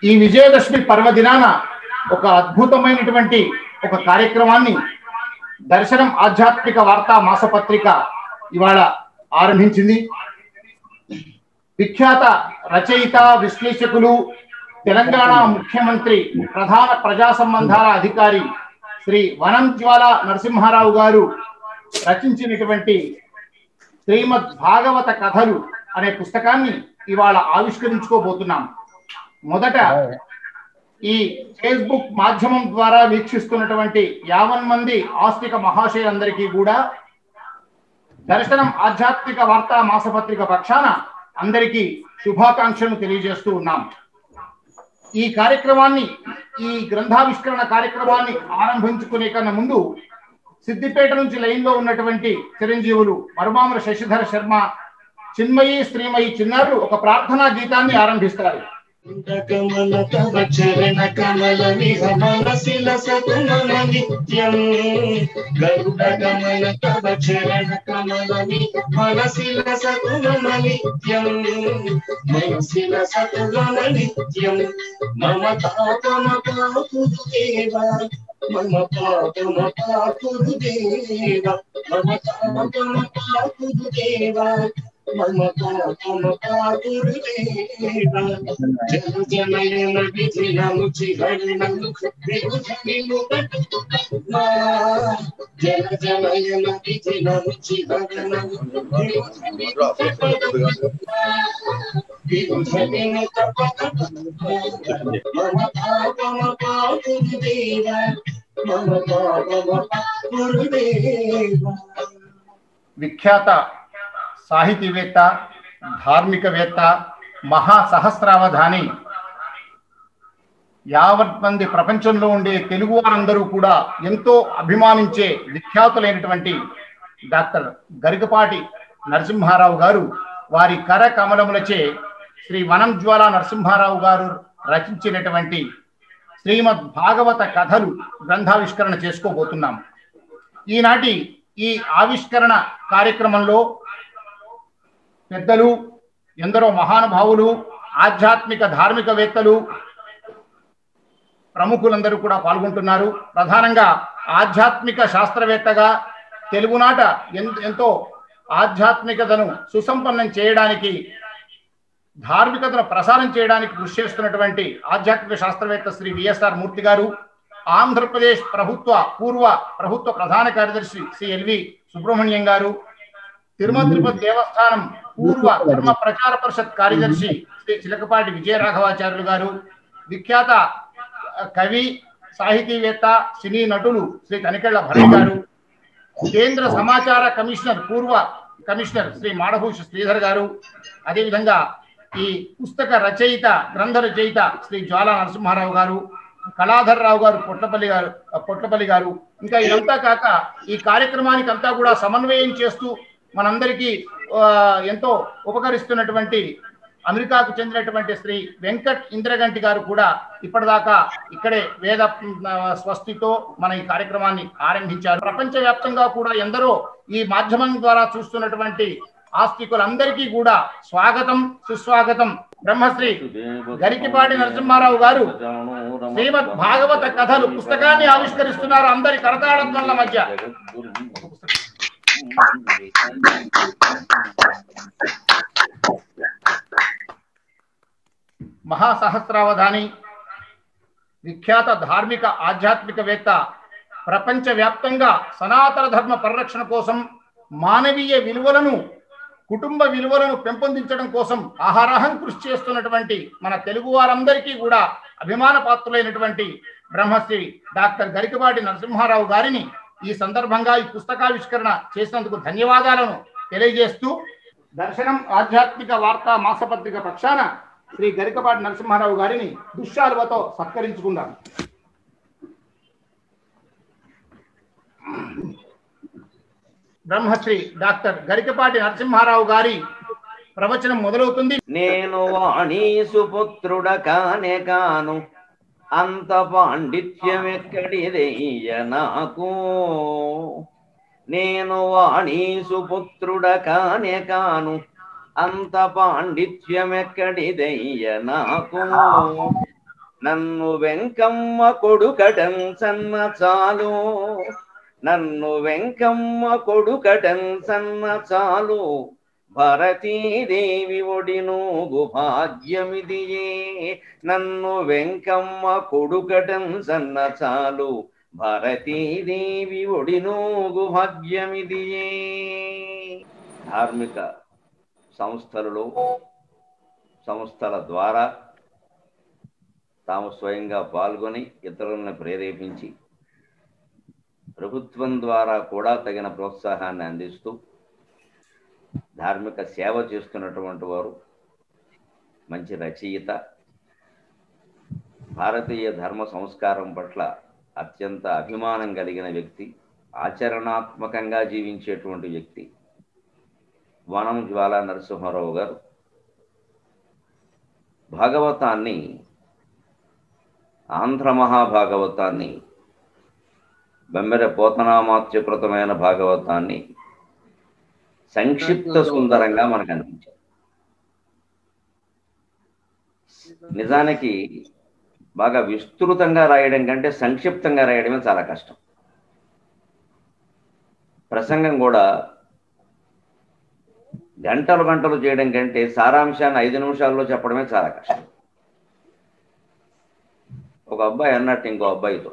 ఈ విజయదశమి పర్వదినాన ఒక అద్భుతమైనటువంటి ఒక కార్యక్రమాన్ని దర్శనం ఆధ్యాత్మిక వార్తా మాసపత్రిక ఇవాళ ఆరంభించింది. విఖ్యాత రచయిత, విశ్లేషకులు, తెలంగాణ ముఖ్యమంత్రి, ప్రధాన ప్రజా సంబంధాల అధికారి శ్రీ వనంజ్వాల నరసింహారావు గారు రచించినటువంటి శ్రీమద్ భాగవత కథలు అనే పుస్తకాన్ని ఇవాళ ఆవిష్కరించుకోబోతున్నాం. మొదట ఈ ఫేస్బుక్ మాధ్యమం ద్వారా వీక్షిస్తున్నటువంటి 50 మంది ఆస్తిక మహాశయులందరికీ కూడా దర్శనం ఆధ్యాత్మిక వార్తా మాసపత్రిక పక్షాన అందరికీ శుభాకాంక్షలను తెలియజేస్తూ ఉన్నాం. ఈ కార్యక్రమాన్ని, ఈ గ్రంథావిష్కరణ కార్యక్రమాన్ని ఆరంభించుకునే కన్నా ముందు సిద్దిపేట నుంచి లైన్ లో ఉన్నటువంటి చిరంజీవులు మరుమాముల శశిధర శర్మ, చిన్మయి, శ్రీమయి చిన్నారులు ఒక ప్రార్థనా గీతాన్ని ఆరంభిస్తారు. కమల తవ చరణ కమల విహమనశిల సతుమన నిత్యం గరుడ కమల తవ చరణ కమల విహమనశిల సతుమన నిత్యం మనశిల సతుమన నిత్యం మమ పాపమ పాపురు దేవా మమ పాపమ పాపురు దేవా మమ పాపమ పాపురు దేవా మమ పాపమ పాపురు దేవా జన జనయన విధినము చిహరణము విభుధనిము మా జన జనయన విధినము చిహరణము విభుధనిము తపక మమ పాపమ పాపురు దేవా మమ పాపమ పాపురు దేవా. విఖ్యాత సాహితీవేత్త, ధార్మికవేత్త, మహాసహస్రావధాని, యావత్ మంది ప్రపంచంలో ఉండే తెలుగు వారందరూ కూడా ఎంతో అభిమానించే విఖ్యాతులైనటువంటి డాక్టర్ గరికపాటి నరసింహారావు గారు వారి కర కమలములచే శ్రీ వనంజ్వాల నరసింహారావు గారు రచించినటువంటి శ్రీమద్ భాగవత కథలు గ్రంథావిష్కరణ చేసుకోబోతున్నాం. ఈనాటి ఈ ఆవిష్కరణ కార్యక్రమంలో పెద్దలు, ఎందరో మహానుభావులు, ఆధ్యాత్మిక ధార్మికవేత్తలు, ప్రముఖులందరూ కూడా పాల్గొంటున్నారు. ప్రధానంగా ఆధ్యాత్మిక శాస్త్రవేత్తగా తెలుగునాట ఎంతో ఆధ్యాత్మికతను సుసంపన్నం చేయడానికి, ధార్మికతను ప్రసారం చేయడానికి కృషి చేస్తున్నటువంటి ఆధ్యాత్మిక శాస్త్రవేత్త శ్రీ విఎస్ఆర్ మూర్తి గారు, ఆంధ్రప్రదేశ్ పూర్వ ప్రభుత్వ ప్రధాన కార్యదర్శి శ్రీ ఎల్వి సుబ్రహ్మణ్యం గారు, తిరుమల తిరుపతి దేవస్థానం పూర్వ ధర్మ ప్రచార పరిషత్ కార్యదర్శి శ్రీ చిలకపాటి విజయరాఘవాచార్యులు గారు, విఖ్యాత కవి, సాహితీవేత్త, సినీ నటులు శ్రీ తనికెళ్ల భరత్ గారు, కేంద్ర సమాచార పూర్వ కమిషనర్ శ్రీ మాడభూష శ్రీధర్ గారు, అదేవిధంగా ఈ పుస్తక రచయిత, గ్రంథ రచయిత శ్రీ జ్వాలా నరసింహారావు గారు, కళాధర్ రావు గారు, పొట్లపల్లి గారు, ఇంకా ఇదంతా కాక ఈ కార్యక్రమానికి అంతా కూడా సమన్వయం చేస్తూ మనందరికీ ఎంతో ఉపకరిస్తున్నటువంటి అమెరికాకు చెందినటువంటి శ్రీ వెంకట్ ఇంద్రగంటి గారు కూడా ఇప్పటిదాకా ఇక్కడే వేద స్వస్తితో మన ఈ కార్యక్రమాన్ని ఆరంభించారు. ప్రపంచవ్యాప్తంగా కూడా ఎందరో ఈ మాధ్యమం ద్వారా చూస్తున్నటువంటి ఆస్తికులందరికీ కూడా స్వాగతం, సుస్వాగతం. బ్రహ్మశ్రీ గరికపాటి నరసింహారావు గారు శ్రీమద్ భాగవత కథలు పుస్తకాన్ని ఆవిష్కరిస్తున్నారు. అందరి కరతాళధ్వనుల మధ్య మహాసహస్రావధాని, విఖ్యాత ధార్మిక ఆధ్యాత్మికవేత్త, ప్రపంచ వ్యాప్తంగా సనాతన ధర్మ పరిరక్షణ కోసం, మానవీయ విలువలను, కుటుంబ విలువలను పెంపొందించడం కోసం ఆహారహం కృషి చేస్తున్నటువంటి మన తెలుగు వారందరికీ కూడా అభిమాన పాత్రులైనటువంటి బ్రహ్మశ్రీ డాక్టర్ గరికపాటి నరసింహారావు గారిని ఈ సందర్భంగా ఈ పుస్తకావిష్కరణ చేసినందుకు ధన్యవాదాలను తెలియజేస్తూ దర్శనం ఆధ్యాత్మిక వార్తా మాసపత్రిక పక్షాన శ్రీ గరికపాటి నరసింహారావు గారిని దుశ్శాలువతో సత్కరించుకుందాం. బ్రహ్మశ్రీ డాక్టర్ గరికపాటి నరసింహారావు గారి ప్రవచనం మొదలవుతుంది. నేను వాణి సుపుత్రుడ కానే కాను, అంత పాండిత్యం ఎక్కడిదయ్య నాకు. నేను వాణి సుపుత్రుడ కానే కాను, అంత పాండిత్యం ఎక్కడిదయ్య నాకు. నన్ను వెంకమ్మ కొడుకటం సన్న చాలు, నన్ను వెంకమ్మ కొడుకటం సన్న చాలు, భారతీదేవి ఒడినోగు భాగ్యమిదియే. నన్ను వెంకమ్మ కొడుకటం సన్న చాలు, భారతీదేవి ఒడినోగు భాగ్యమిదియే. ధార్మిక సంస్థలలో సంస్థల ద్వారా తాము స్వయంగా పాల్గొని ఇతరులను ప్రేరేపించి ప్రభుత్వం ద్వారా కూడా తగిన ప్రోత్సాహాన్ని అందిస్తూ ధార్మిక సేవ చేస్తున్నటువంటి వారు, మంచి రచయిత, భారతీయ ధర్మ సంస్కారం పట్ల అత్యంత అభిమానం కలిగిన వ్యక్తి, ఆచరణాత్మకంగా జీవించేటువంటి వ్యక్తి వనం జ్వాలా నరసింహారావు గారు భాగవతాన్ని, ఆంధ్ర మహాభాగవతాన్ని, బెమ్మెర పోతనామాత్యకృతమైన భాగవతాన్ని సంక్షిప్త సుందరంగా మనకు అనిపించారు. నిజానికి బాగా విస్తృతంగా రాయడం కంటే సంక్షిప్తంగా రాయడమే చాలా కష్టం. ప్రసంగం కూడా గంటలు గంటలు చేయడం కంటే సారాంశాన్ని 5 నిమిషాల్లో చెప్పడమే చాలా కష్టం. ఒక అబ్బాయి అన్నట్టు ఇంకో అబ్బాయితో,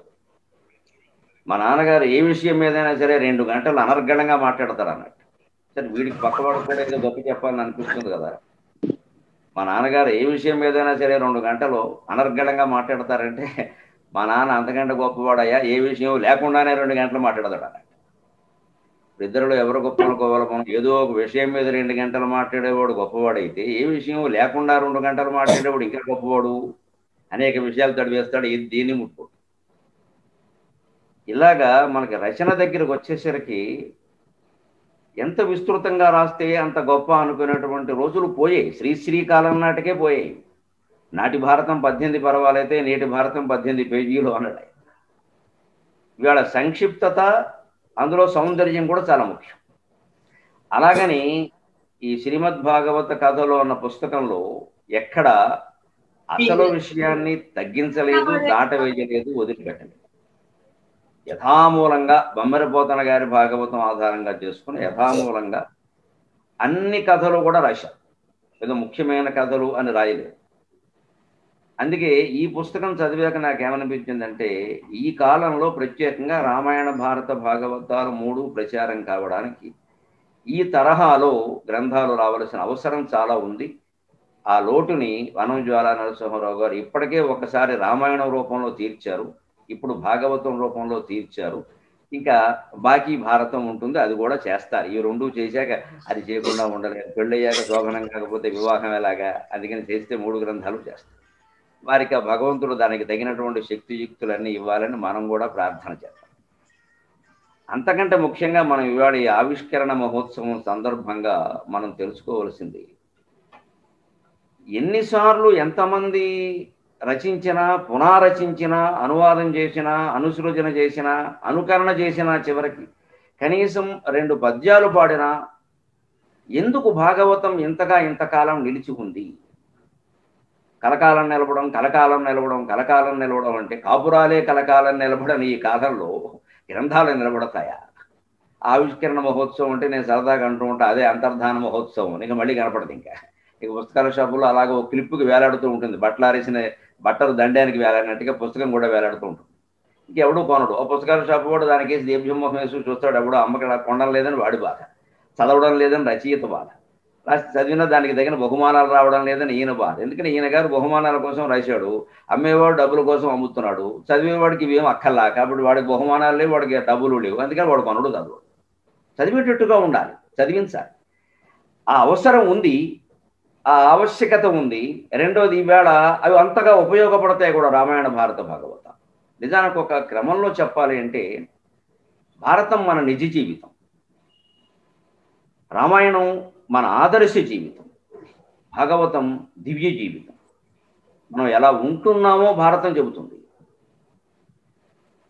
మా నాన్నగారు ఏ విషయం మీదైనా సరే 2 గంటలు అనర్గళంగా మాట్లాడతారు అన్నట్టు. సరే వీడికి పక్కవాడు కూడా ఏదో గొప్ప చెప్పాలని అనిపిస్తుంది కదా. మా నాన్నగారు ఏ విషయం మీదైనా సరే 2 గంటలు అనర్గళంగా మాట్లాడతారంటే మా నాన్న అంతకంటే గొప్పవాడయ్యా, ఏ విషయం లేకుండానే 2 గంటలు మాట్లాడతాడు అన్నట్టు. ఇద్దరులో ఎవరు గొప్ప అనుకోవాలి మనం? ఏదో ఒక విషయం మీద 2 గంటలు మాట్లాడేవాడు గొప్పవాడైతే, ఏ విషయం లేకుండా 2 గంటలు మాట్లాడేవాడు ఇంకా గొప్పవాడు. అనేక విషయాలు తడివేస్తాడు, ఇది దీన్ని ముట్టుకోడు. ఇలాగా మనకి రచన దగ్గరకు వచ్చేసరికి ఎంత విస్తృతంగా రాస్తే అంత గొప్ప అనుకునేటువంటి రోజులు పోయాయి. శ్రీకాలం నాటికే పోయాయి. నాటి భారతం 18 పర్వాలైతే నేటి భారతం 18 పేజీలు అన్నాడు. ఇవాళ సంక్షిప్తత, అందులో సౌందర్యం కూడా చాలా ముఖ్యం. అలాగని ఈ శ్రీమద్ భాగవత కథలో ఉన్న పుస్తకంలో ఎక్కడ అసలు విషయాన్ని తగ్గించలేదు, దాటవేయలేదు, వదిలిపెట్టలేదు. యథామూలంగా బొమ్మరిపోతన గారి భాగవతం ఆధారంగా చేసుకుని యథామూలంగా అన్ని కథలు కూడా రాశారు. ఏదో ముఖ్యమైన కథలు అని రాయలేదు. అందుకే ఈ పుస్తకం చదివాక నాకేమనిపించిందంటే, ఈ కాలంలో ప్రత్యేకంగా రామాయణ భారత భాగవతాలు 3 ప్రచారం కావడానికి ఈ తరహాలో గ్రంథాలు రావాల్సిన అవసరం చాలా ఉంది. ఆ లోటుని వనం జ్వాలా నరసింహారావు గారు ఇప్పటికే ఒకసారి రామాయణం రూపంలో తీర్చారు, ఇప్పుడు భాగవతం రూపంలో తీర్చారు. ఇంకా బాకీ భారతం ఉంటుంది, అది కూడా చేస్తారు. ఈ 2 చేశాక అది చేయకుండా ఉండలేదు. పెళ్ళయ్యాక శోభనం కాకపోతే వివాహం ఎలాగా? అందుకని చేస్తే 3 గ్రంథాలు చేస్తారు. వారికి ఆ భగవంతుడు దానికి తగినటువంటి శక్తియుక్తులన్నీ ఇవ్వాలని మనం కూడా ప్రార్థన చేస్తాం. అంతకంటే ముఖ్యంగా మనం ఇవాళ ఈ ఆవిష్కరణ మహోత్సవం సందర్భంగా మనం తెలుసుకోవలసింది, ఎన్నిసార్లు ఎంతమంది రచించినా, పునారచించినా, అనువాదం చేసినా, అనుసృజన చేసినా, అనుకరణ చేసినా, చివరికి కనీసం 2 పద్యాలు పాడినా ఎందుకు భాగవతం ఇంతకాలం నిలిచి ఉంది? కలకాలం నిలబడం, కలకాలం నిలబడం, కలకాలం నిలబడం అంటే కాపురాలే కలకాలం నిలబడని ఈ కాలంలో గ్రంథాలు నిలబడతాయా? ఆవిష్కరణ మహోత్సవం అంటే నేను సరదాగా అంటూ ఉంటా, అదే అంతర్ధాన మహోత్సవం. ఇక మళ్ళీ కనపడదు. ఇక పుస్తకాల షాపులో అలాగే ఒక క్లిప్పుకి వేలాడుతూ ఉంటుంది. బట్టలు దండానికి వేలాడినట్టుగా పుస్తకం కూడా వేలాడుతూ ఉంటుంది. ఇంకెవడూ కొనడు. ఆ పుస్తకాల షాపు కూడా దానికేసి దీర్ఘమోహం వేసి చూస్తాడు. ఎవడో అమ్మకి కొనడం లేదని వాడి బాధ, చదవడం లేదని రచయిత బాధ, రాసి చదివినా దానికి తగిన బహుమానాలు రావడం లేదని ఈయన బాధ. ఎందుకంటే ఈయన గారు బహుమానాల కోసం రాశాడు, అమ్మేవాడు డబ్బుల కోసం అమ్ముతున్నాడు. చదివేవాడికి ఇవేం అక్కర్లా, కాబట్టి వాడికి బహుమానాలు లేవు, వాడికి డబ్బులు లేవు. అందుకని వాడు కొనడు. చదివేటట్టుగా ఉండాలి, చదివించాలి. ఆ అవసరం ఉంది, ఆ ఆవశ్యకత ఉంది. రెండోది, ఈవేళ అవి అంతగా ఉపయోగపడతాయి కూడా రామాయణ భారత భాగవత. నిజానికి ఒక క్రమంలో చెప్పాలి అంటే భారతం మన నిజ జీవితం, రామాయణం మన ఆదర్శ జీవితం, భాగవతం దివ్య జీవితం. మనం ఎలా ఉంటున్నామో భారతం చెబుతుంది,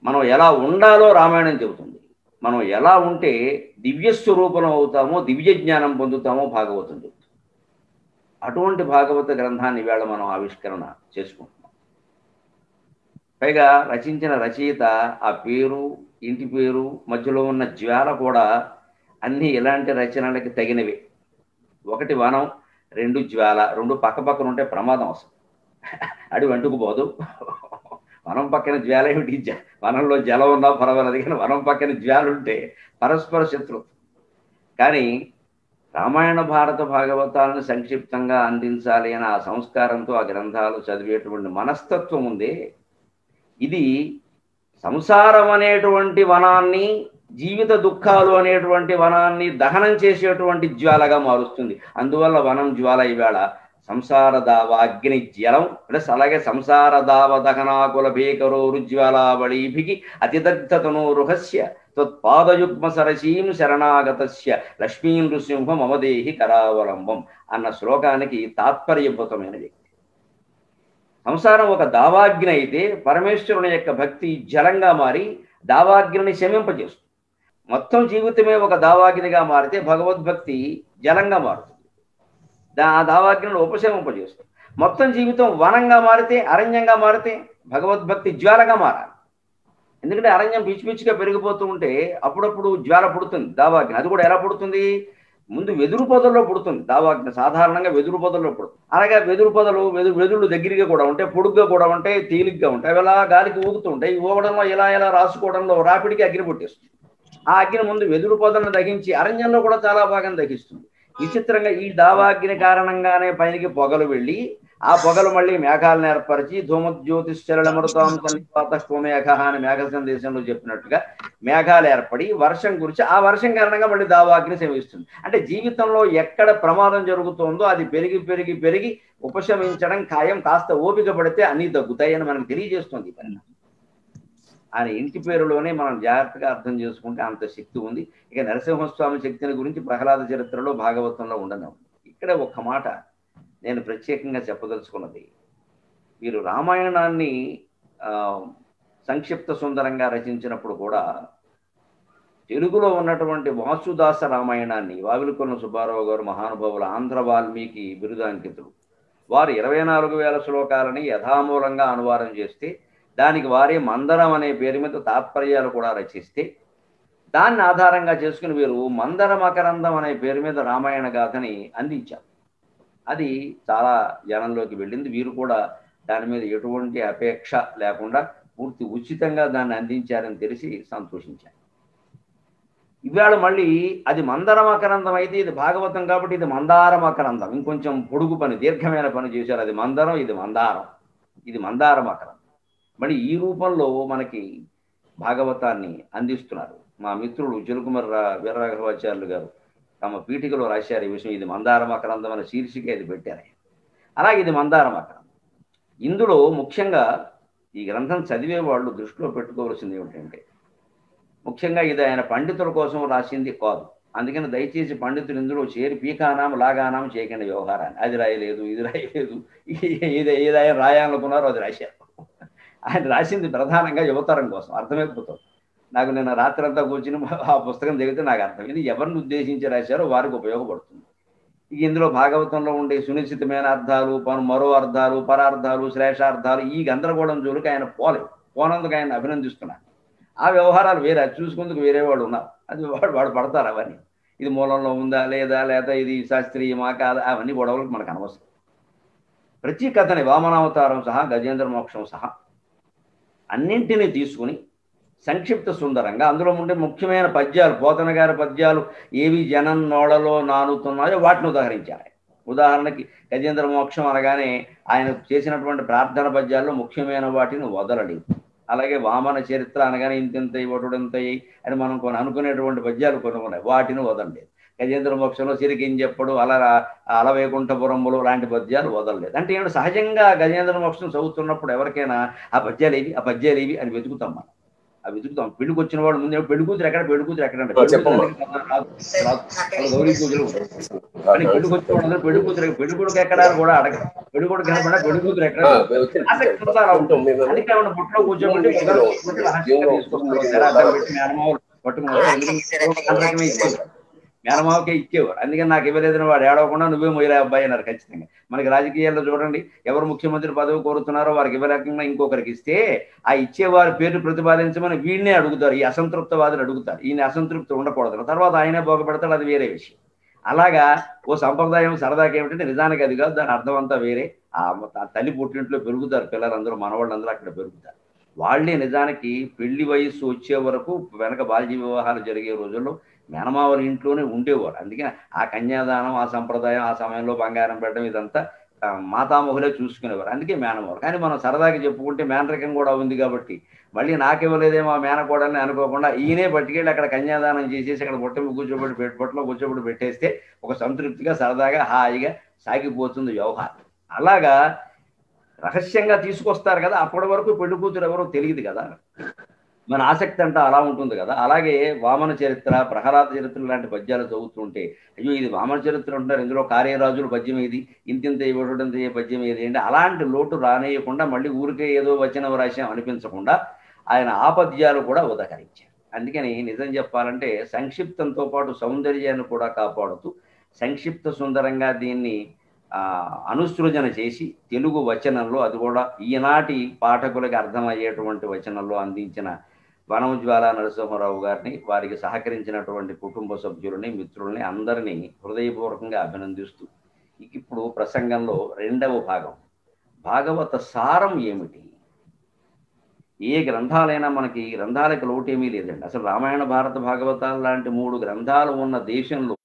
మనం ఎలా ఉండాలో రామాయణం చెబుతుంది, మనం ఎలా ఉంటే దివ్య స్వరూపం అవుతామో, దివ్య జ్ఞానం పొందుతామో భాగవతం చెబుతుంది. అటువంటి భాగవత గ్రంథాన్ని ఈవేళ మనం ఆవిష్కరణ చేసుకుంటున్నాం. పైగా రచించిన రచయిత ఆ పేరు, ఇంటి పేరు, మధ్యలో ఉన్న జ్వాల కూడా అన్ని ఇలాంటి రచనలకి తగినవి. ఒకటి వనం, రెండు జ్వాల, రెండు పక్క పక్కన ఉంటే ప్రమాదం అసలు. అడివి అంటుకుపోదు. వనం పక్కన జ్వాల ఏమిటి? వనంలో జలం ఉన్నా పర్వాలేదు, కానీ వనం పక్కన జ్వాల ఉంటే పరస్పర శత్రువు. కానీ రామాయణ భారత భాగవతాలను సంక్షిప్తంగా అందించాలి అని ఆ సంస్కారంతో ఆ గ్రంథాలు చదివేటువంటి మనస్తత్వం ఉంది. ఇది సంసారం అనేటువంటి వనాన్ని, జీవిత దుఃఖాలు అనేటువంటి వనాన్ని దహనం చేసేటువంటి జ్వాలగా మారుస్తుంది. అందువల్ల వనం జ్వాల ఈవేళ సంసార దావ అగ్ని జలం ప్లస్ అలాగే సంసార దావ దహనాకుల భీకరోరుజ్వాలావళీభికి అతిదగ్ధతను రుహస్య త్వత్పాదయుగ్మ సరసీం శరణాగతస్య లక్ష్మీ నృసింహ మమదేహి కరావలంబం అన్న శ్లోకానికి తాత్పర్యభూతమైన వ్యక్తి. సంసారం ఒక దావాగ్ని అయితే పరమేశ్వరుని యొక్క భక్తి జలంగా మారి దావాగ్నిని శమింపజేస్తుంది. మొత్తం జీవితమే ఒక దావాగ్నిగా మారితే భగవద్భక్తి జలంగా మారుతుంది, ఆ దావాగ్నిని ఉపశమింపజేస్తుంది. మొత్తం జీవితం వనంగా మారితే, అరణ్యంగా మారితే భగవద్భక్తి జ్వాలగా మారాలి. ఎందుకంటే అరణ్యం పిచ్చి పిచ్చిగా పెరిగిపోతూ ఉంటే అప్పుడప్పుడు జ్వాల పుడుతుంది దావాగ్ని. అది కూడా ఎలా పుడుతుంది? ముందు వెదురు పొదల్లో పుడుతుంది దావాగ్ని. సాధారణంగా వెదురు పొదల్లో పుడుతుంది. అలాగే వెదురు పొదలు వెదుళ్ళు దగ్గరగా కూడా ఉంటాయి, పొడుగ్గా కూడా ఉంటాయి, తేలిగ్గా ఉంటాయి. అవి ఎలా గాలికి ఊగుతూ ఉంటాయి. ఈ ఊగడంలో ఇలా రాసుకోవడంలో రాపిడికి అగ్ని పుట్టేస్తుంది. ఆ అగ్ని ముందు వెదురు పొదలను దహించి అరణ్యంలో కూడా చాలా భాగం దహిస్తుంది. విచిత్రంగా ఈ దావాగ్ని కారణంగానే పైనకి పొగలు వెళ్ళి ఆ పొగలు మళ్ళీ మేఘాలను ఏర్పరిచి ధూమజ్యోతిశ్చరళమృతాం తన్నిపాతమేఘ అని మేఘ సందేశంలో చెప్పినట్టుగా మేఘాలు ఏర్పడి వర్షం గురించి ఆ వర్షం కారణంగా మళ్ళీ దావాగ్ని శమిస్తుంది. అంటే జీవితంలో ఎక్కడ ప్రమాదం జరుగుతుందో అది పెరిగి పెరిగి పెరిగి ఉపశమించడం ఖాయం. కాస్త ఓపిక పడితే అన్నీ తగ్గుతాయని మనకు తెలియజేస్తుంది. ఆయన ఇంటి పేరులోనే మనం జాగ్రత్తగా అర్థం చేసుకుంటే అంత శక్తి ఉంది. ఇక నరసింహస్వామి శక్తిని గురించి ప్రహ్లాద చరిత్రలో భాగవతంలో ఉండను. ఇక్కడ ఒక్క మాట నేను ప్రత్యేకంగా చెప్పదలుచుకున్నది, మీరు రామాయణాన్ని సంక్షిప్త సుందరంగా రచించినప్పుడు కూడా తెలుగులో ఉన్నటువంటి వాసుదాస రామాయణాన్ని వావిలికొన్న సుబ్బారావు గారు మహానుభావుల ఆంధ్ర వాల్మీకి బిరుదాంకితులు వారు 24,000 శ్లోకాలని యథామూలంగా అనువాదం చేస్తే దానికి వారే మందరం అనే పేరు మీద తాత్పర్యాలు కూడా రచిస్తే దాన్ని ఆధారంగా చేసుకుని వీరు మందర మకరందం అనే పేరు మీద రామాయణ గాథని అందించారు. అది చాలా జనంలోకి వెళ్ళింది. వీరు కూడా దాని మీద ఎటువంటి అపేక్ష లేకుండా పూర్తి ఉచితంగా దాన్ని అందించారని తెలిసి సంతోషించారు. ఇవాళ మళ్ళీ అది మందర మకరందం అయితే ఇది భాగవతం కాబట్టి ఇది మందార మకరందం, ఇంకొంచెం పొడుగు పని, దీర్ఘమైన పని చేశారు. అది మందరం, ఇది మందారం, ఇది మందార మకరందం. మళ్ళీ ఈ రూపంలో మనకి భాగవతాన్ని అందిస్తున్నారు. మా మిత్రుడు జలుకుమర్ర వీరరాఘవాచార్యులు గారు తమ పీఠికలో రాశారు ఈ విషయం. ఇది మందార మకరందం అనే శీర్షిక ఇది పెట్టారు. అలాగే ఇది మందార మకరందం. ఇందులో ముఖ్యంగా ఈ గ్రంథం చదివే వాళ్ళు దృష్టిలో పెట్టుకోవాల్సింది ఏమిటంటే, ముఖ్యంగా ఇది ఆయన పండితుల కోసం రాసింది కాదు. అందుకని దయచేసి పండితులు ఇందులో చేరి పీకానాం లాగానాం చేయకుండా వ్యవహారాన్ని అది రాయలేదు, ఇది రాయలేదు, ఏది ఆయన రాయాలనుకున్నారో అది రాశారు. ఆయన రాసింది ప్రధానంగా యువతరం కోసం. అర్థమైపోతుంది నాకు. నిన్న రాత్రంతా కూర్చుని ఆ పుస్తకం చదివితే నాకు అర్థమైంది ఎవరిని ఉద్దేశించి రాశారో వారికి ఉపయోగపడుతుంది. ఇక ఇందులో భాగవతంలో ఉండే సునిశ్చితమైన అర్థాలు, మరో అర్థాలు, పరార్థాలు, శ్రేషార్థాలు ఈ గందరగోళం జోలికి ఆయన పోనందుకు ఆయన అభినందిస్తున్నారు. ఆ వ్యవహారాలు వేరే, అది చూసుకుందుకు వేరే వాళ్ళు ఉన్నారు. అది వాడు పడతారు అవన్నీ. ఇది మూలంలో ఉందా లేదా ఇది శాస్త్రీయమా కాదా అవన్నీ గొడవలకు మనకు అనవసరం. ప్రతి కథని వామనావతారం సహా గజేంద్ర మోక్షం సహా అన్నింటినీ తీసుకుని సంక్షిప్త సుందరంగా అందులో ఉండే ముఖ్యమైన పద్యాలు, పోతన గారి పద్యాలు ఏవి జనం నోళ్లలో నానుతున్నాయో వాటిని ఉదాహరించారు. ఉదాహరణకి గజేంద్ర మోక్షం అనగానే ఆయన చేసినటువంటి ప్రార్థన పద్యాల్లో ముఖ్యమైన వాటిని వదలలేదు. అలాగే వామన చరిత్ర అనగానే ఇంతింతయి ఒటుడంతయి అని మనం అనుకునేటువంటి పద్యాలు కొన్ని ఉన్నాయి, వాటిని వదలలేదు. గజేంద్ర మోక్షంలో సిరికించెప్పుడు అలవైకుంఠపురములు లాంటి పద్యాలు వదలలేదు. అంటే ఏమిటి, సహజంగా గజేంద్ర మోక్షం చదువుతున్నప్పుడు ఎవరికైనా ఆ పద్యాలు ఏవి అని వెతుకుతాం. మనం ఆ వెతుకుతాం. పెళ్లికి వచ్చిన వాడు ముందు పెళ్లి కూతురు ఎక్కడ అంటే గౌరీ పూజలు కానీ పెళ్లికి వచ్చిన వాడు పెళ్లి కొడుకు ఎక్కడ కూడా అడగదు. పెళ్లి కొడుకు కనపడా పెళ్లి కూతురు ఎక్కడ అలా ఉంటుంది. అందుకే ఏమన్నా బుట్టలో కూర్చోబెట్టి తీసుకొస్తారు, పట్టుకుని మేనమావకే ఇచ్చేవారు. అందుకని నాకు ఇవ్వలేదని వాడు ఏడవకుండా నువ్వే మొయ్యలే అబ్బాయి అన్నారు. ఖచ్చితంగా మనకి రాజకీయాల్లో చూడండి, ఎవరు ముఖ్యమంత్రి పదవి కోరుతున్నారో వారికి ఇవ్వలేకుండా ఇంకొకరికి ఇస్తే ఆ ఇచ్చేవారి పేరు ప్రతిపాదించమని వీడినే అడుగుతారు. ఈ అసంతృప్తవాదులు అడుగుతారు. ఈయన అసంతృప్తి ఉండకూడదు, తర్వాత ఆయనే బాగుపడతాడు, అది వేరే విషయం. అలాగా ఓ సంప్రదాయం సరదాకి ఏమిటంటే నిజానికి అది కాదు, దాని అర్థం అంతా వేరే. ఆ తల్లి పుట్టింట్లో పెరుగుతారు పిల్లలందరూ, మనవాళ్ళందరూ అక్కడ పెరుగుతారు. వాళ్ళే నిజానికి పెళ్లి వయస్సు వచ్చే వరకు వెనక బాల్య వివాహాలు జరిగే రోజుల్లో మేనమావల ఇంట్లోనే ఉండేవారు. అందుకని ఆ కన్యాదానం, ఆ సంప్రదాయం, ఆ సమయంలో బంగారం పెట్టడం ఇదంతా మాతామహులే చూసుకునేవారు. అందుకే మేనమావలు. కానీ మనం సరదాగా చెప్పుకుంటే మేనరికం కూడా ఉంది కాబట్టి మళ్ళీ నాకివ్వలేదేమో ఆ మేనకోడల్ని అనుకోకుండా ఈయనే పట్టుకెళ్ళి అక్కడ కన్యాదానం చేసేసి అక్కడ బొట్టమి కూర్చోబెట్టి పొట్టలో కూర్చోబెట్టి పెట్టేస్తే ఒక సంతృప్తిగా సరదాగా హాయిగా సాగిపోతుంది వ్యవహారం. అలాగా రహస్యంగా తీసుకొస్తారు కదా, అప్పటి వరకు పెళ్లి కూతురు ఎవరో తెలియదు కదా, మన ఆసక్తి అంతా అలా ఉంటుంది కదా. అలాగే వామన చరిత్ర, ప్రహ్లాద చరిత్ర లాంటి పద్యాలు చదువుతుంటే అయ్యో ఇది వామన చరిత్ర అంటారు, ఇందులో కార్యరాజుల పద్యం ఏది, ఇంతింత ఇవ్వడంత పద్యం ఏది అంటే అలాంటి లోటు రానేయకుండా మళ్ళీ ఊరికే ఏదో వచనం రాశాం అనిపించకుండా ఆయన ఆ పద్యాలు కూడా ఉదహరించారు. అందుకని నిజం చెప్పాలంటే సంక్షిప్తంతో పాటు సౌందర్యాన్ని కూడా కాపాడుతూ సంక్షిప్త సుందరంగా దీన్ని అనుసృజన చేసి తెలుగు వచనంలో, అది కూడా ఈనాటి పాఠకులకి అర్థమయ్యేటువంటి వచనంలో అందించిన వనముజ్వాల నరసింహారావు గారిని, వారికి సహకరించినటువంటి కుటుంబ సభ్యులని, మిత్రుల్ని అందరినీ హృదయపూర్వకంగా అభినందిస్తూ ఇప్పుడు ప్రసంగంలో రెండవ భాగం, భాగవత సారం ఏమిటి. ఏ గ్రంథాలైనా మనకి గ్రంథాలకు లోటేమీ లేదండి. అసలు రామాయణ, భారత, భాగవతాలు లాంటి 3 గ్రంథాలు ఉన్న దేశంలో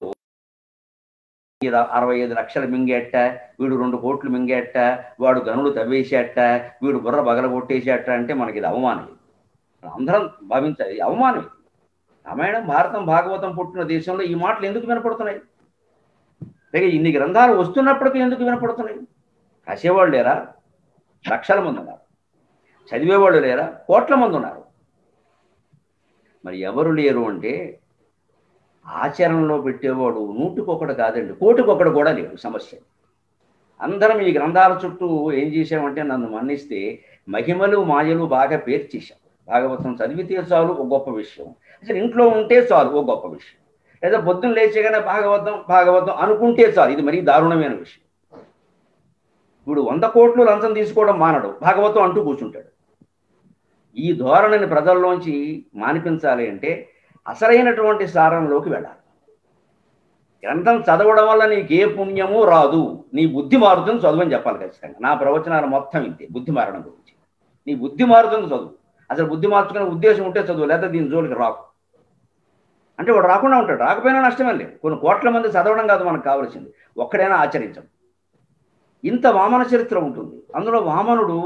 65 లక్షలు మింగేట, వీడు 2 కోట్లు మింగేట, వాడు గనులు తవ్వేసేట, వీడు బుర్ర బగల కొట్టేసేట అంటే మనకి ఇది అవమానం. అందరం భావించాలి అవమానం. రామాయణం, భారతం, భాగవతం పుట్టిన దేశంలో ఈ మాటలు ఎందుకు వినపడుతున్నాయి? పైగా ఇన్ని గ్రంథాలు వస్తున్నప్పటికీ ఎందుకు వినపడుతున్నాయి? రాసేవాళ్ళు లేరా? లక్షల మంది ఉన్నారు. చదివేవాళ్ళు లేరా? కోట్ల మంది ఉన్నారు. మరి ఎవరు లేరు అంటే ఆచరణలో పెట్టేవాడు 100కి1 కాదండి, 1,000,000 కూడా లేడు. సమస్య అందరం ఈ గ్రంథాల చుట్టూ ఏం చేసామంటే నన్ను మన్నిస్తే మహిమలు మాయలు బాగా పేర్చేశాం. భాగవతం చదివితే చాలు ఒక గొప్ప విషయం, అసలు ఇంట్లో ఉంటే చాలు ఒక గొప్ప విషయం, లేదా పొద్దున్న లేచేగానే భాగవతం భాగవతం అనుకుంటే చాలు, ఇది మరీ దారుణమైన విషయం. ఇప్పుడు 100 కోట్లు లంచం తీసుకోవడం మానడు, భాగవతం అంటూ కూర్చుంటాడు. ఈ ధోరణిని ప్రజల్లోంచి మానిపించాలి అంటే అసలైనటువంటి సారంలోకి వెళ్ళాలి. గ్రంథం చదవడం వల్ల నీకు ఏ పుణ్యము రాదు, నీ బుద్ధి మారుతుంది చదువు అని చెప్పాలి ఖచ్చితంగా. నా ప్రవచనాలు మొత్తం ఇంతే బుద్ధి మారడం గురించి. నీ బుద్ధి మారుతుంది చదువు, అసలు బుద్ధి మార్చుకునే ఉద్దేశం ఉంటే చదువు, లేదా దీని జోలికి రాకు. అంటే వాడు రాకుండా ఉంటాడు, రాకపోయినా నష్టమే లేదు. కొన్ని కోట్ల మంది చదవడం కాదు మనకు కావాల్సింది, ఒక్కడైనా ఆచరించడం. ఇంత వామన చరిత్ర ఉంటుంది. అందులో వామనుడు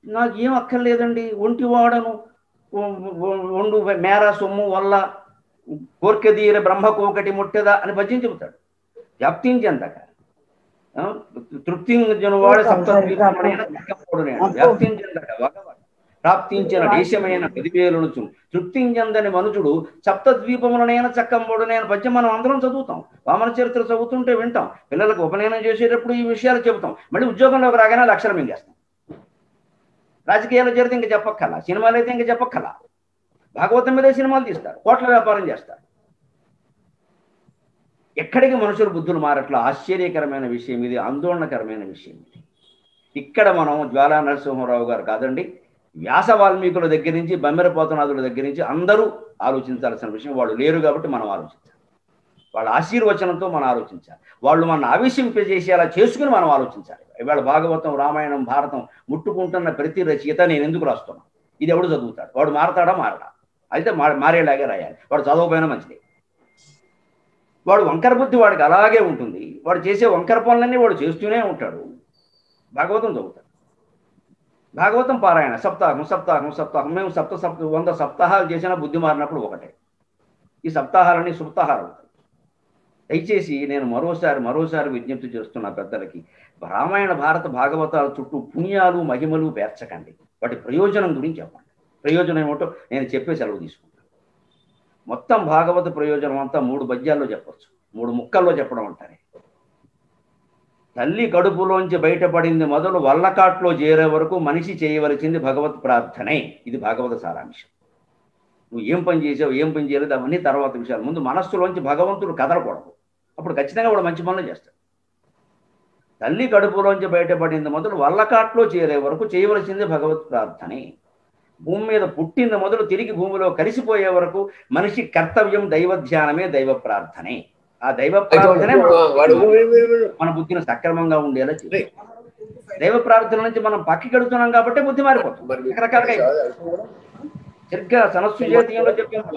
నాకు ఏం అక్కర్లేదండి, ఒంటి వాడను, ఒండు మేర సొమ్ము వల్ల కోర్కెదీర బ్రహ్మకోకటి ముట్టెదా అని పద్యం చెబుతాడు. వ్యాప్తించేంతక తృప్తించను వాడు సప్తద్వీపమునైన వ్యాప్తించేంతక వగవట ప్రాప్తించిన దేశమైన 10,000 తృప్తించందని మనుజుడు సప్తద్వీపములనైనా చక్కంబోడునైన పద్యం మనం అందరం చదువుతాం. వామన చరిత్ర చదువుతుంటే వింటాం. పిల్లలకు ఉపనయనం చేసేటప్పుడు ఈ విషయాలు చెబుతాం. మళ్ళీ ఉద్యోగంలోకి రాగానే లక్షలు మింగేస్తాం. రాజకీయాలు జరిగితే ఇంకా చెప్పక్కల, సినిమాలు అయితే ఇంకా చెప్పక్కల. భాగవతం మీదే సినిమాలు తీస్తారు, కోట్ల వ్యాపారం చేస్తారు. ఎక్కడికి మనుషుల బుద్ధులు మారట్లా. ఆశ్చర్యకరమైన విషయం ఇది, ఆందోళనకరమైన విషయం ఇది. ఇక్కడ మనం జ్వాలా నరసింహారావు గారు కాదండి, వ్యాస వాల్మీకుల దగ్గర నుంచి బమ్మెరపోతనాథుల దగ్గర నుంచి అందరూ ఆలోచించాల్సిన విషయం. వాళ్ళు లేరు కాబట్టి మనం ఆలోచించాలి, వాళ్ళ ఆశీర్వచనంతో మనం ఆలోచించాలి, వాళ్ళు మన ఆవేశింపజేసేలా చేసుకుని మనం ఆలోచించాలి. ఇవాళ భాగవతం, రామాయణం, భారతం ముట్టుకుంటున్న ప్రతి రచయిత నేను ఎందుకు రాస్తున్నాను, ఇది ఎవడు చదువుతాడు, వాడు మారతాడా మారడా, అయితే మారేలాగే రాయాలి. వాడు చదవకపోయినా మంచిది. వాడు వంకర బుద్ధి వాడికి అలాగే ఉంటుంది. వాడు చేసే వంకర పనులన్నీ వాడు చేస్తూనే ఉంటాడు. భాగవతం చదువుతాడు, భాగవతం పారాయణ, సప్తాహం సప్తాహం సప్తాహం. మేము 100 సప్తాహాలు చేసినా బుద్ధి మారినప్పుడు ఒకటే. ఈ సప్తాహాలన్నీ సుప్తాహాలు అవుతాయి. దయచేసి నేను మరోసారి విజ్ఞప్తి చేస్తున్న పెద్దలకి, రామాయణ, భారత, భాగవతాల చుట్టూ పుణ్యాలు మహిమలు పేర్చకండి. వాటి ప్రయోజనం గురించి చెప్పండి. ప్రయోజనం ఏమిటో నేను చెప్పే సెలవు తీసుకుంటాను. మొత్తం భాగవత ప్రయోజనం అంతా 3 పద్యాల్లో చెప్పచ్చు, 3 ముక్కల్లో చెప్పడం అంటారే. తల్లి కడుపులోంచి బయటపడింది మొదలు వల్లకాట్లో చేరే వరకు మనిషి చేయవలసింది భగవత్ ప్రార్థనే. ఇది భాగవత సారాంశం. నువ్వు ఏం పని చేసావు, ఏం పని చేయలేదు, అవన్నీ తర్వాత విషయాలు. ముందు మనస్సులోంచి భగవంతుడు కదలకూడదు. అప్పుడు ఖచ్చితంగా వాడు మంచి పనులు చేస్తాడు. తల్లి కడుపులోంచి బయటపడింది మొదలు వల్లకాట్లో చేరే వరకు చేయవలసింది భగవత్ ప్రార్థనే. భూమి మీద పుట్టింది మొదలు తిరిగి భూమిలో కలిసిపోయే వరకు మనిషి కర్తవ్యం దైవ ధ్యానమే, దైవ ప్రార్థనే. ఆ దైవ ప్రార్థనే మన బుద్ధిని సక్రమంగా ఉండేలా చేయాలి. దైవ ప్రార్థన నుంచి మనం పక్కకి వెళుతున్నాం కాబట్టి బుద్ధి మారిపోతుంది. రకరకాలుగా సరిగ్గా సనస్సుజాతీయంలో చెప్పాము,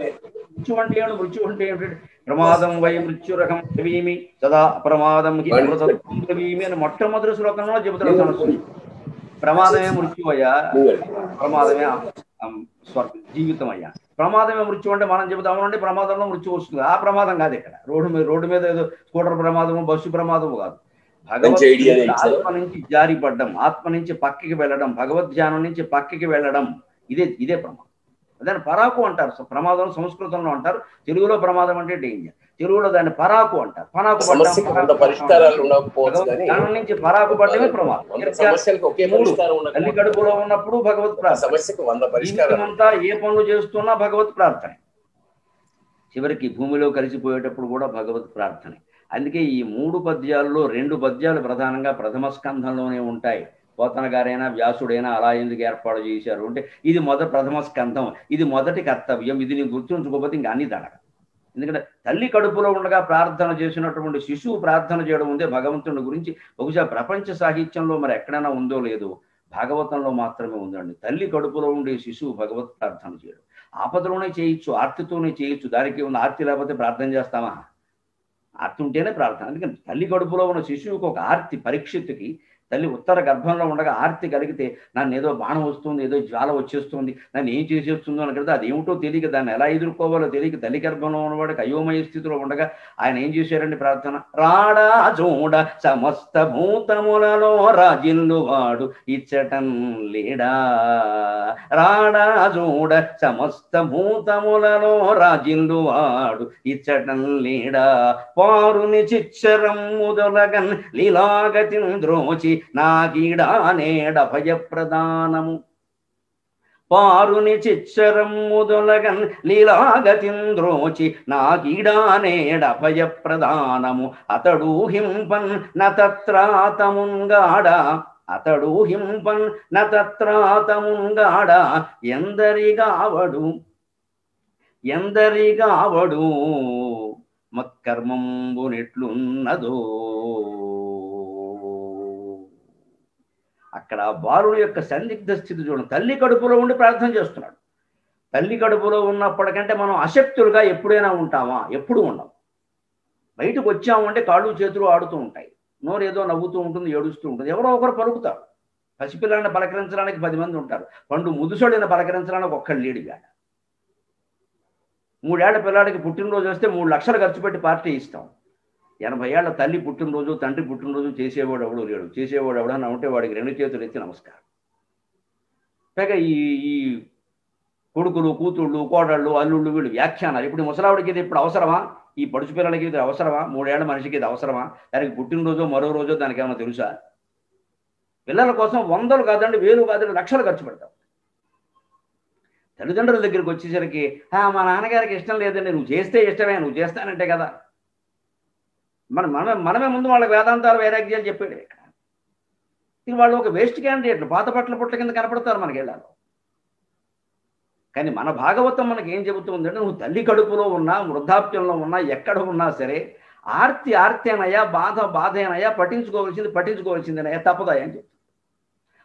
మృత్యు అంటే ఏమిటి, మృత్యు అంటే ఏమిటి? ప్రమాదం వై మృత్యురకం బ్రవీమి సదా అప్రమాదం హి బ్రవీమి అని మొట్టమొదటి శ్లోకంలో చెబుతారు సనస్సు. ప్రమాదమే మృత్యు అయ్యా, ప్రమాదమే జీవితం అయ్యా. ప్రమాదమే మృత్యు అంటే మనం చెబుతాము అంటే ప్రమాదంలో మృత్యు వస్తుంది. ఆ ప్రమాదం కాదు ఇక్కడ. రోడ్డు మీద ఏదో స్కూటర్ ప్రమాదము, బస్సు ప్రమాదము కాదు. భగవద్ ఆత్మ నుంచి జారిపడ్డం, ఆత్మ నుంచి పక్కకి వెళ్ళడం, భగవద్ ధ్యానం నుంచి పక్కకి వెళ్ళడం, ఇదే ప్రమాదం. అదే పరాకు అంటారు. ప్రమాదం సంస్కృతంలో అంటారు, తెలుగులో ప్రమాదం అంటే డేంజర్. తెలుగులో దాన్ని పరాకు అంటారు. పరాకు ధ్యానం నుంచి పరాకు పడ్డమే ప్రమాదం. తల్లి కడుపులో ఉన్నప్పుడు భగవత్ ప్రార్థన, అంతా ఏ పనులు చేస్తున్నా భగవత్ ప్రార్థన, చివరికి భూమిలో కలిసిపోయేటప్పుడు కూడా భగవత్ ప్రార్థనే. అందుకే ఈ 3 పద్యాల్లో 2 పద్యాలు ప్రధానంగా ప్రథమ స్కంధంలోనే ఉంటాయి. పోతన గారైనా వ్యాసుడైనా అలా ఎందుకు ఏర్పాటు చేశారు అంటే ఇది ప్రథమ స్కంధం, ఇది మొదటి కర్తవ్యం, ఇది నేను గుర్తుంచుకోకపోతే ఇంకా అన్ని దడగ. ఎందుకంటే తల్లి కడుపులో ఉండగా ప్రార్థన చేసినటువంటి శిశువు ప్రార్థన చేయడం ఉందే భగవంతుని గురించి బహుశా ప్రపంచ సాహిత్యంలో మరి ఎక్కడైనా ఉందో లేదో, భాగవతంలో మాత్రమే ఉందండి. తల్లి కడుపులో ఉండే శిశువు భగవత్ ప్రార్థన చేయడం. ఆపదలోనే చేయొచ్చు, ఆర్తితోనే చేయొచ్చు. దానికి ఉన్న ఆర్తి లేకపోతే ప్రార్థన చేస్తామా? ఆర్తి ఉంటేనే ప్రార్థన. అందుకని తల్లి కడుపులో ఉన్న శిశువుకి ఒక ఆర్తి, పరీక్షిత్తుకి తల్లి ఉత్తర గర్భంలో ఉండగా ఆర్తి కలిగితే నన్ను ఏదో బాణం వస్తుంది, ఏదో జ్వాల వచ్చేస్తుంది, నన్ను ఏం చేసేస్తుందో అని కదా, అదేమిటో తెలియక దాన్ని ఎలా ఎదుర్కోవాలో తెలియక తల్లి గర్భంలో ఉన్నవాడికి అయోమయ స్థితిలో ఉండగా ఆయన ఏం చేశారండి ప్రార్థన? రాడా చూడ సమస్త భూతములలో రాజిల్లు వాడు ఇచ్చటం లేడా, రాడా చూడ సమస్త భూతములలో రాజిల్లు వాడు ఇచ్చటం లేడా, పారుని చిచ్చరం ముదలగన్ లీలాగతిన్ ద్రోచి నాగీడా నేడ భయప్రదానము, పారుని చిచ్చరం ముదలగన్ లీలాగతింద్రోచి నాగీడా నేడ భయప్రదానము, అతడు హింపన్ నత్రాతముంగాడ, అతడు హింపన్ నత్రాతముంగాడ, ఎందరిగావడు మత్కర్మంబునెట్లున్నదో. అక్కడ బాలుడు యొక్క సందిగ్ధ స్థితి చూడండి. తల్లి కడుపులో ఉండి ప్రార్థన చేస్తున్నాడు. తల్లి కడుపులో ఉన్నప్పటికంటే మనం అశక్తులుగా ఎప్పుడైనా ఉంటామా? ఎప్పుడు ఉండం. బయటకు వచ్చాము అంటే కాళ్ళు చేతులు ఆడుతూ ఉంటాయి, నోరు ఏదో నవ్వుతూ ఉంటుంది, ఏడుస్తూ ఉంటుంది, ఎవరో ఒకరు పలుకుతారు. పసిపిల్లని పలకరించడానికి 10 మంది ఉంటారు, పండు ముదుసోడిని పలకరించడానికి ఒక్కడు లేడు. 3 ఏళ్ల పిల్లాడికి పుట్టినరోజు వస్తే 3 లక్షలు ఖర్చు పెట్టి పార్టీ ఇస్తాం. 80 ఏళ్ల తల్లి పుట్టినరోజు, తండ్రి పుట్టినరోజు చేసేవాడు ఎవడు లేడు. చేసేవాడు ఎవడన్నా ఉంటే వాడికి 2 చేతులు ఎత్తి నమస్కారం. పైగా ఈ కొడుకులు, కూతుళ్ళు, కోడళ్ళు, అల్లుళ్ళు వీళ్ళు వ్యాఖ్యానాలు. ఇప్పుడు ముసలావిడికి ఇది ఇప్పుడు అవసరమా? ఈ పడుచు పిల్లలకి ఇది అవసరమా? 3 ఏళ్ల మనిషికి ఇది అవసరమా? దానికి పుట్టినరోజు మరో రోజు దానికి ఏమైనా తెలుసా? పిల్లల కోసం 100లు కాదండి, 1000 కాదండి, లక్షలు ఖర్చు పెడతాం. తల్లిదండ్రుల దగ్గరికి వచ్చేసరికి మా నాన్నగారికి ఇష్టం లేదండి, నువ్వు చేస్తే ఇష్టమే, నువ్వు చేస్తానంటే కదా. మనమే ముందు వాళ్ళకి వేదాంతాలు వైరాగ్యాలు చెప్పాడు. ఇది వాళ్ళు ఒక వేస్ట్ క్యాండిడేట్లు, పాత పట్ల పుట్ల కింద కనపడతారు మనకి వెళ్ళాలి. కానీ మన భాగవతం మనకి ఏం చెబుతుందంటే నువ్వు తల్లి కడుపులో ఉన్నా, వృద్ధాప్యంలో ఉన్నా, ఎక్కడ ఉన్నా సరే ఆర్తి ఆర్తేనయ్యా, బాధేనయ్యా, పట్టించుకోవాల్సిందేనయ్యా, తప్పదయ్యా అని చెప్తాడు.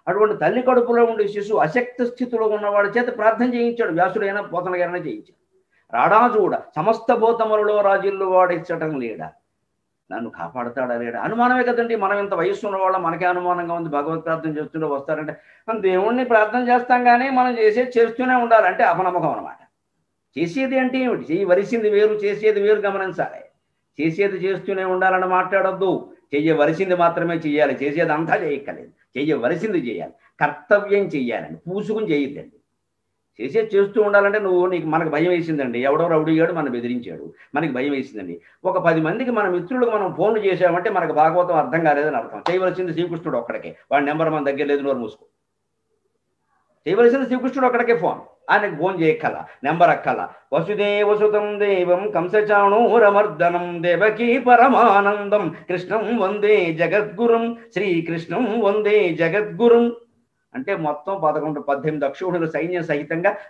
అటువంటి తల్లి కడుపులో ఉండే శిశువు అశక్త స్థితిలో ఉన్నవాడి చేత ప్రార్థన చేయించాడు. వ్యాసుడైనా పోతన గారైనా చేయించాడు. రాడా చూడ సమస్త భూతములలో రాజిల్లు వాడిచ్చటం లేడా, నన్ను కాపాడుతాడా లేడా. అనుమానమే కదండి. మనం ఇంత వయస్సు ఉన్న వాళ్ళం, మనకే అనుమానంగా ఉంది. భగవత్ ప్రార్థన చేస్తుంటే వస్తారంటే మనం దేవుణ్ణి ప్రార్థన చేస్తాం, కానీ మనం చేస్తూనే ఉండాలంటే అపనమ్మకం అనమాట. చేసేది అంటే ఏమిటి? చేయవలసింది వేరు, చేసేది వేరు గమనించాలి. చేసేది చేస్తూనే ఉండాలని మాట్లాడొద్దు. చెయ్యవలసింది మాత్రమే చెయ్యాలి, చేసేది అంతా చేయక్కలేదు. చెయ్యవలసింది చేయాలి, కర్తవ్యం చెయ్యాలండి, పూసుకుని చేయొద్దండి. చేస్తూ ఉండాలంటే మనకు భయం వేసిందండి, ఎవడో రౌడీగాడు మనం బెదిరించాడు, మనకి భయం వేసిందండి. ఒక 10 మందికి మన మిత్రులకు మనం ఫోన్లు చేసామంటే మనకు భాగవతం అర్థం కాలేదని అర్థం. చేయవలసింది శ్రీకృష్ణుడు ఒక్కడికే, వాడి నెంబర్ మన దగ్గర లేదు, నోరు మూసుకో. చేయవలసింది శ్రీకృష్ణుడు అక్కడికే ఫోన్, ఆయనకు ఫోన్ చేయక్కల, నెంబర్ అక్కల. వసుదేవసుతం దేవం కంసచాణూరమర్దనం దేవకీ పరమానందం కృష్ణం వందే జగద్గురుం శ్రీకృష్ణం వందే జగద్గురుం. అంటే మొత్తం 18 అక్షోహిణులు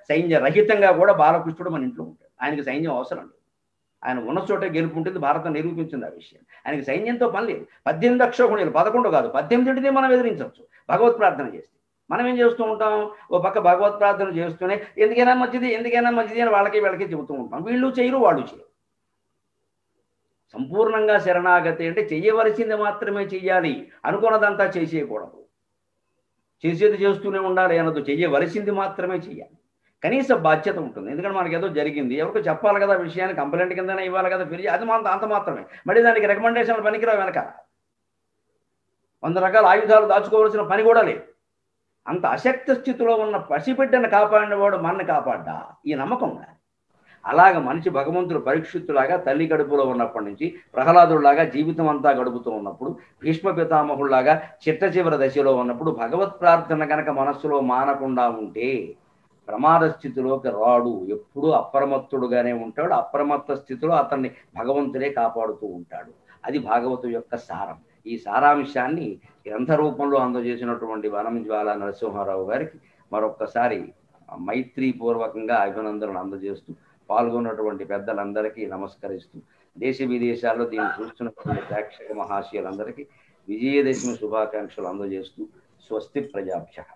సైన్య రహితంగా కూడా బాలకృష్ణుడు మన ఇంట్లో ఉంటాడు. ఆయనకి సైన్యం అవసరం లేదు, ఆయన ఉన్న చోటే గెలుపు ఉంటుంది. భారతం నిరూపించింది ఆ విషయం. ఆయనకి సైన్యంతో పని లేదు. 18 అక్షోహిణులు, 11 కాదు 18 మనం ఎదిరించవచ్చు భగవత్ ప్రార్థన చేస్తే. మనం ఏం చేస్తూ ఉంటాం, ఓ పక్క భగవత్ ప్రార్థన చేస్తూనే ఎందుకైనా మంచిది అని వాళ్ళకి చెబుతూ ఉంటాం. వీళ్ళు చేయరు, వాళ్ళు చేయరు. సంపూర్ణంగా శరణాగతి అంటే చెయ్యవలసింది మాత్రమే చెయ్యాలి, అనుకున్నదంతా చేసేయకూడదు. చేసేది చేస్తూనే ఉండాలి అనదు, చెయ్యవలసింది మాత్రమే చెయ్యాలి. కనీస బాధ్యత ఉంటుంది. ఎందుకంటే మనకి ఏదో జరిగింది, ఎవరికో చెప్పాలి కదా విషయాన్ని, కంప్లైంట్ కిందనే ఇవ్వాలి కదా, ఫిర్యాదు, అది అంత మాత్రమే. మళ్ళీ దానికి రికమెండేషన్ పనికిరావు వెనక 100 రకాల ఆయుధాలు దాచుకోవాల్సిన పని కూడా లేదు. అంత అశక్త స్థితిలో ఉన్న పసిబిడ్డను కాపాడినవాడు మనని కాపాడ్డా, ఈ నమ్మకం ఉండాలి. అలాగ మనిషి భగవంతుడు పరీక్షిత్తులాగా తల్లి కడుపులో ఉన్నప్పటి నుంచి ప్రహ్లాదుడిలాగా జీవితం అంతా గడుపుతూ ఉన్నప్పుడు, భీష్మ పితామహుళ్లాగా చిట్ట దశలో ఉన్నప్పుడు భగవత్ ప్రార్థన కనుక మనస్సులో మానకుండా ఉంటే ప్రమాద స్థితిలోకి రాడు. ఎప్పుడూ అప్రమత్తుడుగానే ఉంటాడు. అప్రమత్త స్థితిలో అతన్ని భగవంతుడే కాపాడుతూ ఉంటాడు. అది భాగవతం యొక్క సారం. ఈ సారాంశాన్ని గ్రంథ రూపంలో అందజేసినటువంటి వనం జ్వాల నరసింహారావు గారికి మరొక్కసారి మైత్రీపూర్వకంగా అభినందనలు అందజేస్తూ, పాల్గొన్నటువంటి పెద్దలందరికీ నమస్కరిస్తూ, దేశ విదేశాల్లో దీన్ని చూస్తున్నటువంటి ప్రేక్షక మహాశయులందరికీ విజయదశమి శుభాకాంక్షలు అందజేస్తూ స్వస్తి ప్రజాభ్యః.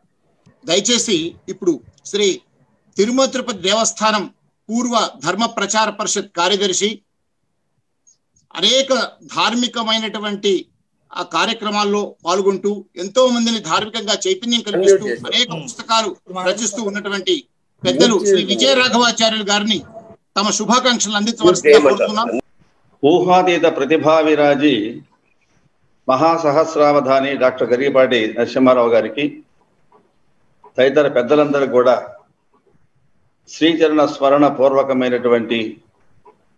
దయచేసి ఇప్పుడు శ్రీ తిరుమల తిరుపతి దేవస్థానం పూర్వ ధర్మ ప్రచార పరిషత్ కార్యదర్శి, అనేక ధార్మికమైనటువంటి ఆ కార్యక్రమాల్లో పాల్గొంటూ ఎంతో మందిని ధార్మికంగా చైతన్యం కల్పిస్తూ అనేక పుస్తకాలు రచిస్తూ ఉన్నటువంటి పెద్దలు శ్రీ విజయ రాఘవాచార్యులు గారిని తమ శుభాకాంక్షలు అందించవలసిందిగా కోరుతున్నాం. ఊహాతీత ప్రతిభా విరాజి మహాసహస్రావధాని డాక్టర్ గరికపాటి నరసింహారావు గారికి, తదితర పెద్దలందరూ కూడా శ్రీచరణ స్మరణ పూర్వకమైనటువంటి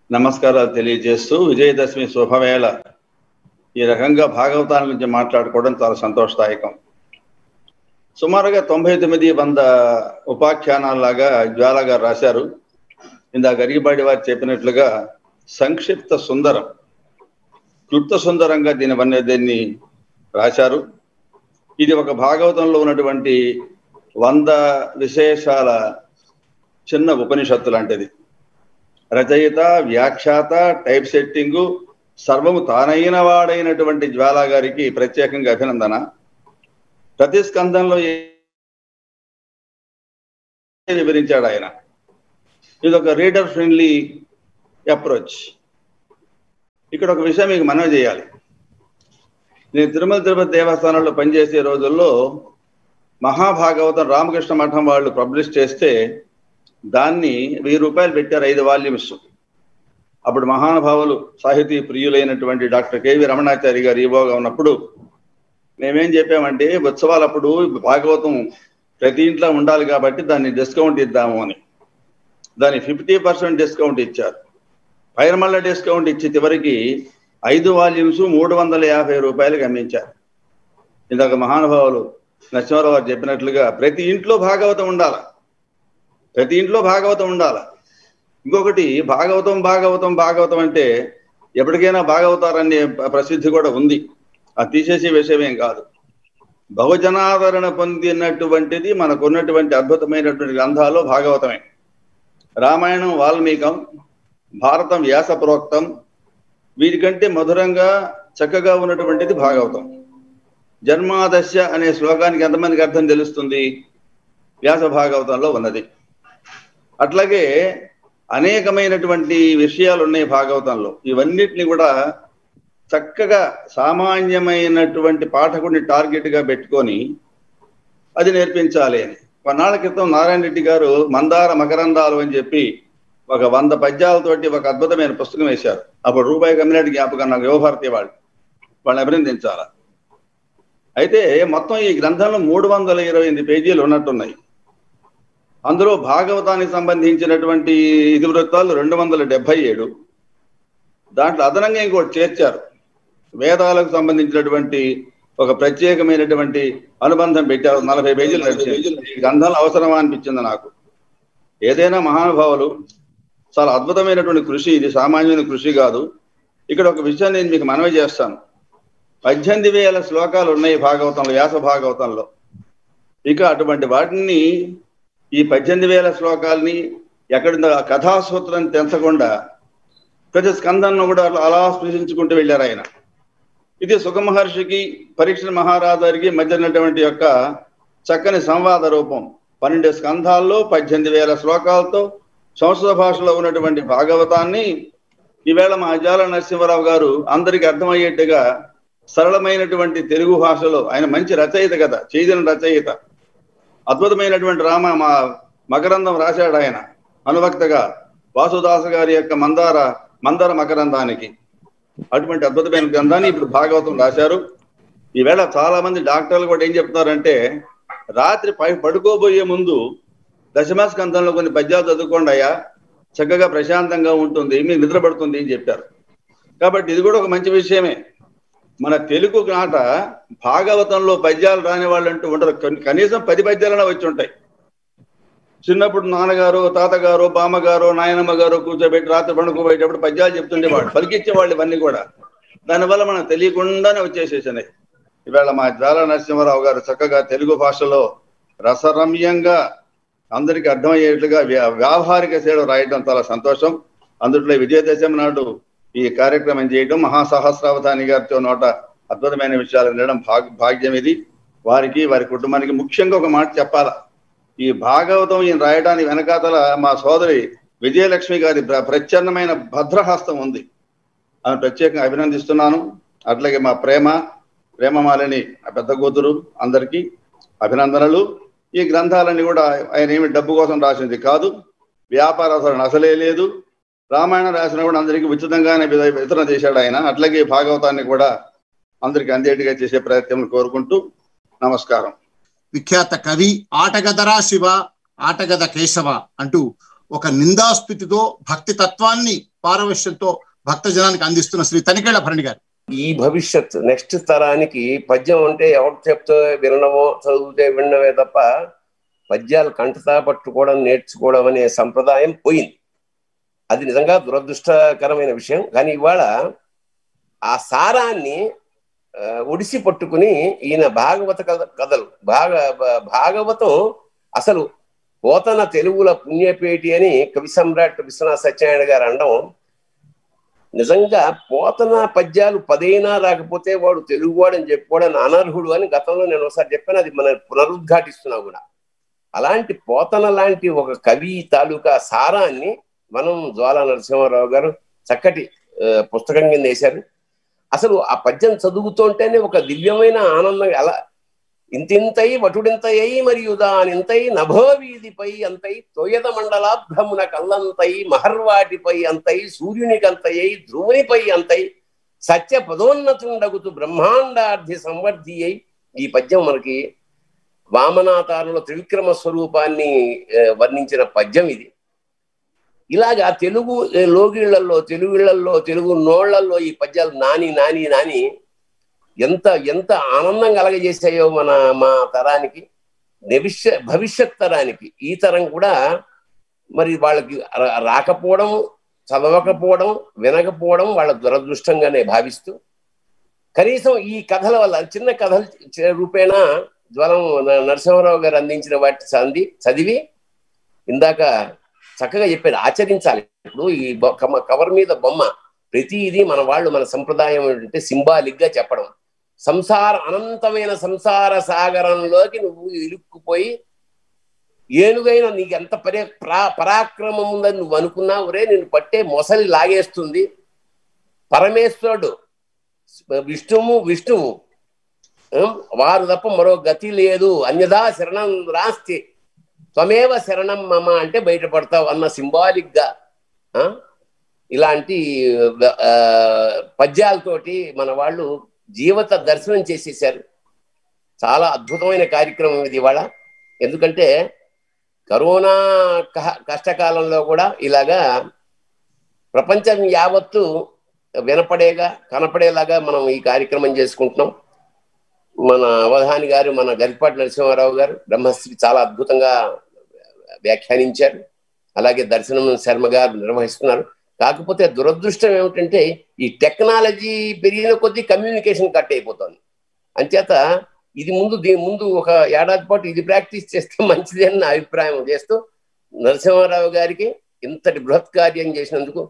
నమస్కారాలు తెలియజేస్తూ, విజయదశమి శుభవేళ ఈ రకంగా భాగవతాల గురించి మాట్లాడుకోవడం చాలా సంతోషదాయకం. సుమారుగా 99-100 ఉపాఖ్యానాల్లాగా జ్వాల గారు రాశారు. ఇందాక గరికపాటి వారు చెప్పినట్లుగా సంక్షిప్త సుందరం, క్లుప్త సుందరంగా దీన్ని రాశారు. ఇది ఒక భాగవతంలో ఉన్నటువంటి 100 విశేషాల చిన్న ఉపనిషత్తు లాంటిది. రచయిత, వ్యాఖ్యాత, టైప్ సెట్టింగు సర్వము తానైన వాడైనటువంటి జ్వాల గారికి ప్రత్యేకంగా అభినందన. ప్రతి స్కందంలో వివరించాడు ఆయన. ఇది ఒక రీడర్ ఫ్రెండ్లీ అప్రోచ్. ఇక్కడ ఒక విషయం మీకు మనవి చేయాలి. నేను తిరుమల తిరుపతి దేవస్థానంలో పనిచేసే రోజుల్లో మహాభాగవతం రామకృష్ణ మఠం వాళ్ళు పబ్లిష్ చేస్తే దాన్ని 1000 రూపాయలు పెట్టారు, 5 వాల్యూమ్స్. అప్పుడు మహానుభావులు సాహితీ ప్రియులైనటువంటి డాక్టర్ కేవి రమణాచారి గారు ఈవోగా ఉన్నప్పుడు మేమేం చెప్పామంటే, ఉత్సవాలప్పుడు భాగవతం ప్రతి ఇంట్లో ఉండాలి కాబట్టి దాన్ని డిస్కౌంట్ ఇద్దాము అని. దాన్ని 50% డిస్కౌంట్ ఇచ్చారు. పైన మళ్ళీ డిస్కౌంట్ ఇచ్చి చివరికి 5 వాల్యూమ్స్ 350 రూపాయలకి అమ్మించారు. ఇందాక మహానుభావులు నరసింహారావు గారు చెప్పినట్లుగా ప్రతి ఇంట్లో భాగవతం ఉండాల, ప్రతి ఇంట్లో భాగవతం ఉండాల. ఇంకొకటి భాగవతం భాగవతం భాగవతం అంటే ఎప్పటికైనా భాగవతారనే ప్రసిద్ధి కూడా ఉంది, అది తీసేసే విషయమేం కాదు. బహుజనాదరణ పొందినటువంటిది మనకున్నటువంటి అద్భుతమైనటువంటి గ్రంథాల్లో భాగవతమే. రామాయణం వాల్మీకం, భారతం వ్యాస ప్రోక్తం, వీరికంటే మధురంగా చక్కగా ఉన్నటువంటిది భాగవతం. జన్మాదశ అనే శ్లోకానికి ఎంతమందికి అర్థం తెలుస్తుంది? వ్యాస భాగవతంలో ఉన్నది. అట్లాగే అనేకమైనటువంటి విషయాలు ఉన్నాయి భాగవతంలో. ఇవన్నిటిని కూడా చక్కగా సామాన్యమైనటువంటి పాఠకుడిని టార్గెట్గా పెట్టుకొని అది నేర్పించాలి అని కొన్నాళ్ళ క్రితం నారాయణ రెడ్డి గారు మందార మకరందాలు అని చెప్పి ఒక 100 పద్యాలతోటి ఒక అద్భుతమైన పుస్తకం వేశారు. అప్పుడు రూపాయి కమ్యూనిటీ జ్ఞాపకం నాకు యువభారతి వాళ్ళని అభినందించాలి. అయితే మొత్తం ఈ గ్రంథంలో 328 పేజీలు ఉన్నట్టున్నాయి. అందులో భాగవతానికి సంబంధించినటువంటి ఇతివృత్తాలు 277, దాంట్లో అదనంగా ఇంకోటి చేర్చారు. వేదాలకు సంబంధించినటువంటి ఒక ప్రత్యేకమైనటువంటి అనుబంధం పెట్టారు. 40 పేజీలు నడిచింది. ఈ గ్రంథాలు అవసరమా అనిపించింది నాకు. ఏదైనా మహానుభావులు చాలా అద్భుతమైనటువంటి కృషి, ఇది సామాన్యమైన కృషి కాదు. ఇక్కడ ఒక విషయాన్ని నేను మీకు మనవి చేస్తాను. 18,000 శ్లోకాలు ఉన్నాయి భాగవతంలో, వ్యాస భాగవతంలో. ఇక అటువంటి వాటిని, ఈ 18,000 శ్లోకాలని ఎక్కడ కథాసూత్రాన్ని తెంచకుండా ప్రతి స్కందాన్ని కూడా అలా స్పృశించుకుంటూ వెళ్ళారు ఆయన. ఇది సుఖ మహర్షికి పరీక్ష మహారాజుకి మధ్య ఉన్నటువంటి యొక్క చక్కని సంవాద రూపం. 12 స్కంధాల్లో 18,000 శ్లోకాలతో సంస్కృత భాషలో ఉన్నటువంటి భాగవతాన్ని ఈవేళ మా అజాల నరసింహారావు గారు అందరికీ అర్థమయ్యేట్టుగా సరళమైనటువంటి తెలుగు భాషలో, ఆయన మంచి రచయిత కదా, చేసిన రచయిత, అద్భుతమైనటువంటి మా మకరందం రాశాడు ఆయన అనువక్తగా వాసుదాస గారి యొక్క మందర మకరందానికి. అటువంటి అద్భుతమైన గ్రంథాన్ని ఇప్పుడు భాగవతం రాశారు. ఈవేళ చాలా మంది డాక్టర్లు కూడా ఏం చెప్తున్నారంటే, రాత్రి పడుకోబోయే ముందు దశమ స్కంధంలో కొన్ని పద్యాలు చదువుకోండి అయ్యా, చక్కగా ప్రశాంతంగా ఉంటుంది, మీకు నిద్ర పడుతుంది అని చెప్పారు. కాబట్టి ఇది కూడా ఒక మంచి విషయమే. మన తెలుగు నాట భాగవతంలో పద్యాలు రాని వాళ్ళు అంటూ ఉండరు. కనీసం 10 పద్యాలైనా వచ్చి ఉంటాయి. చిన్నప్పుడు నాన్నగారు, తాతగారు, బామ్మగారు, నాయనమ్మ గారు కూర్చోబెట్టి రాత్రి పండుకోబోయేటప్పుడు పద్యాలు చెప్తుండేవాడు, పలికిచ్చేవాళ్ళు ఇవన్నీ కూడా. దానివల్ల మనం తెలియకుండానే వచ్చేసేసినాయి. ఇవాళ మా జాల నరసింహారావు గారు చక్కగా తెలుగు భాషలో రసరమ్యంగా అందరికీ అర్థమయ్యేట్లుగా వ్యావహారిక సేవ రాయడం చాలా సంతోషం. అందులో విజయదశమి నాడు ఈ కార్యక్రమం చేయడం, మహాసహస్రావధాని గారితో నోట అద్భుతమైన విషయాలు వినడం భాగ్యం ఇది. వారికి, వారి కుటుంబానికి ముఖ్యంగా ఒక మాట చెప్పాలా. ఈ భాగవతం ఈయన రాయడానికి వెనకాతల మా సోదరి విజయలక్ష్మి గారి ప్రచ్ఛన్నమైన భద్రహస్తం ఉంది. ఆమె ప్రత్యేకంగా అభినందిస్తున్నాను. అట్లాగే మా ప్రేమమాలని ఆ పెద్ద కూతురు, అందరికీ అభినందనలు. ఈ గ్రంథాలన్నీ కూడా ఆయన ఏమి డబ్బు కోసం రాసింది కాదు, వ్యాపార అసలే లేదు. రామాయణం రాసిన కూడా అందరికీ ఉచితంగానే వితరణ చేశాడు ఆయన. అట్లాగే భాగవతాన్ని కూడా అందరికీ అందేట్టుగా చేసే ప్రయత్నం కోరుకుంటూ నమస్కారం. విఖ్యాత కవి ఆటగదరా శివ, ఆటగద కేశవ అంటూ ఒక నిందాస్థితితో భక్తి తత్వాన్ని పారవశ్యంతో భక్త జనానికి అందిస్తున్న శ్రీ తనికేళ్ల భరణి గారు. ఈ భవిష్యత్ నెక్స్ట్ తరానికి పద్యం అంటే ఎవరు చెప్తే వినడమో, చదివితే వినడమే తప్ప పద్యాలు కంటతా పట్టుకోవడం, నేర్చుకోవడం అనే సంప్రదాయం పోయింది. అది నిజంగా దురదృష్టకరమైన విషయం. కానీ ఇవాళ ఆ సారాన్ని ఒడిసి పట్టుకుని ఈయన భాగవత కథలు భాగవతం అసలు పోతన తెలుగుల పుణ్యపేటి అని కవి సమ్రాట్ విశ్వనాథ సత్యనారాయణ గారు అనడం, నిజంగా పోతన పద్యాలు 10 రాకపోతే వాడు తెలుగువాడు అని చెప్పుకోవడానికి అనర్హుడు అని గతంలో నేను ఒకసారి చెప్పాను. అది మనం పునరుద్ఘాటిస్తున్నా కూడా. అలాంటి పోతన లాంటి ఒక కవి తాలూకా సారాన్ని మనం జ్వాల నరసింహారావు గారు చక్కటి పుస్తకం కింద వేశారు. అసలు ఆ పద్యం చదువుతుంటేనే ఒక దివ్యమైన ఆనందం. అలా ఇంతింతై వటుడింతయ్యి మరియు దానింతై నభోవీధిపై అంతై తొయద మండలాభ్రమున కల్లంతై మహర్వాటిపై అంతై సూర్యునికంతయ్యి ధ్రువునిపై అంతై సత్య పదోన్నతుండగుతు బ్రహ్మాండార్థి సంవర్ధి అయి. ఈ పద్యం మనకి వామనాతారుల త్రివిక్రమ స్వరూపాన్ని వర్ణించిన పద్యం ఇది. ఇలాగా తెలుగు లోగిళ్లలో, తెలుగు నోళ్లలో ఈ పద్యాలు నాని ఎంత ఆనందం కలగజేసాయో మా తరానికి, భవిష్యత్ తరానికి. ఈ తరం కూడా మరి వాళ్ళకి రాకపోవడం, చదవకపోవడం, వినకపోవడం వాళ్ళ దురదృష్టంగానే భావిస్తూ, కనీసం ఈ కథల వల్ల చిన్న కథల రూపేణ జ్వలం నరసింహారావు గారు అందించిన వాటి చదివి ఇందాక చక్కగా చెప్పారు, ఆచరించాలి. ఇప్పుడు ఈ కవర్ మీద బొమ్మ ప్రతిదీ మన వాళ్ళు, మన సంప్రదాయం ఏంటంటే సింబాలిక్ గా చెప్పడం. అనంతమైన సంసార సాగరంలోకి నువ్వు ఇరుక్కుపోయి ఏనుగైనా నీకు ఎంత పరాక్రమం ఉందని నువ్వు అనుకున్నావు, రే నిన్ను పట్టే మొసలి లాగేస్తుంది. పరమేశ్వరుడు విష్ణువు వారు తప్ప మరో గతి లేదు. అన్యదా శరణం రాస్తి త్వమేవ శరణం మమ అంటే బయటపడతావు అన్న సింబాలిక్ గా ఇలాంటి పద్యాలతోటి మన వాళ్ళు జీవిత దర్శనం చేసేసారు. చాలా అద్భుతమైన కార్యక్రమం ఇది ఇవాళ. ఎందుకంటే కరోనా కష్టకాలంలో కూడా ఇలాగా ప్రపంచం యావత్తు కనపడేలాగా మనం ఈ కార్యక్రమం చేసుకుంటున్నాం. మన అవధాని గారు, మన గరికపాటి నరసింహారావు గారు బ్రహ్మశ్రీ చాలా అద్భుతంగా వ్యాఖ్యానించారు. అలాగే దర్శనం శర్మ గారు నిర్వహిస్తున్నారు. కాకపోతే దురదృష్టం ఏమిటంటే ఈ టెక్నాలజీ పెరిగిన కొద్దీ కమ్యూనికేషన్ కట్ అయిపోతుంది. అంచేత ఇది దీని ముందు ఒక ఏడాది పాటు ఇది ప్రాక్టీస్ చేస్తే మంచిది అని నా అభిప్రాయం చేస్తూ, నరసింహారావు గారికి ఇంతటి బృహత్ కార్యం చేసినందుకు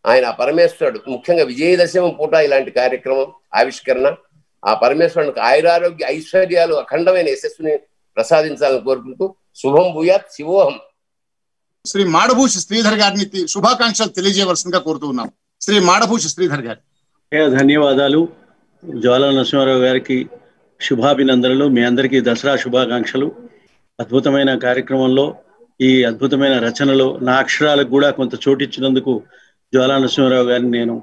ఆయన పరమేశ్వరుడు, ముఖ్యంగా విజయదశమి పూట ఇలాంటి కార్యక్రమం ఆవిష్కరణ, ఆ పరమేశ్వరునికి ఆయురారోగ్య ఐశ్వర్యాలు అఖండమైన యశస్సుని ప్రసాదించాలని కోరుకుంటూ శుభం భూయాత్ శివోహం. శ్రీ మాడభూషి శ్రీధర్ గారిని శుభాకాంక్షలు తెలియజేయవలసిందిగా కోరుతూ ఉన్నాం. శ్రీ మాడభూషి శ్రీధర్ గారు. ధన్యవాదాలు. జ్వాలా నరసింహారావు గారికి శుభాభినందనలు. మీ అందరికీ దసరా శుభాకాంక్షలు. అద్భుతమైన కార్యక్రమంలో, ఈ అద్భుతమైన రచనలో నా అక్షరాలకు కూడా కొంత చోటిచ్చినందుకు జ్వాలా నరసింహారావు గారిని నేను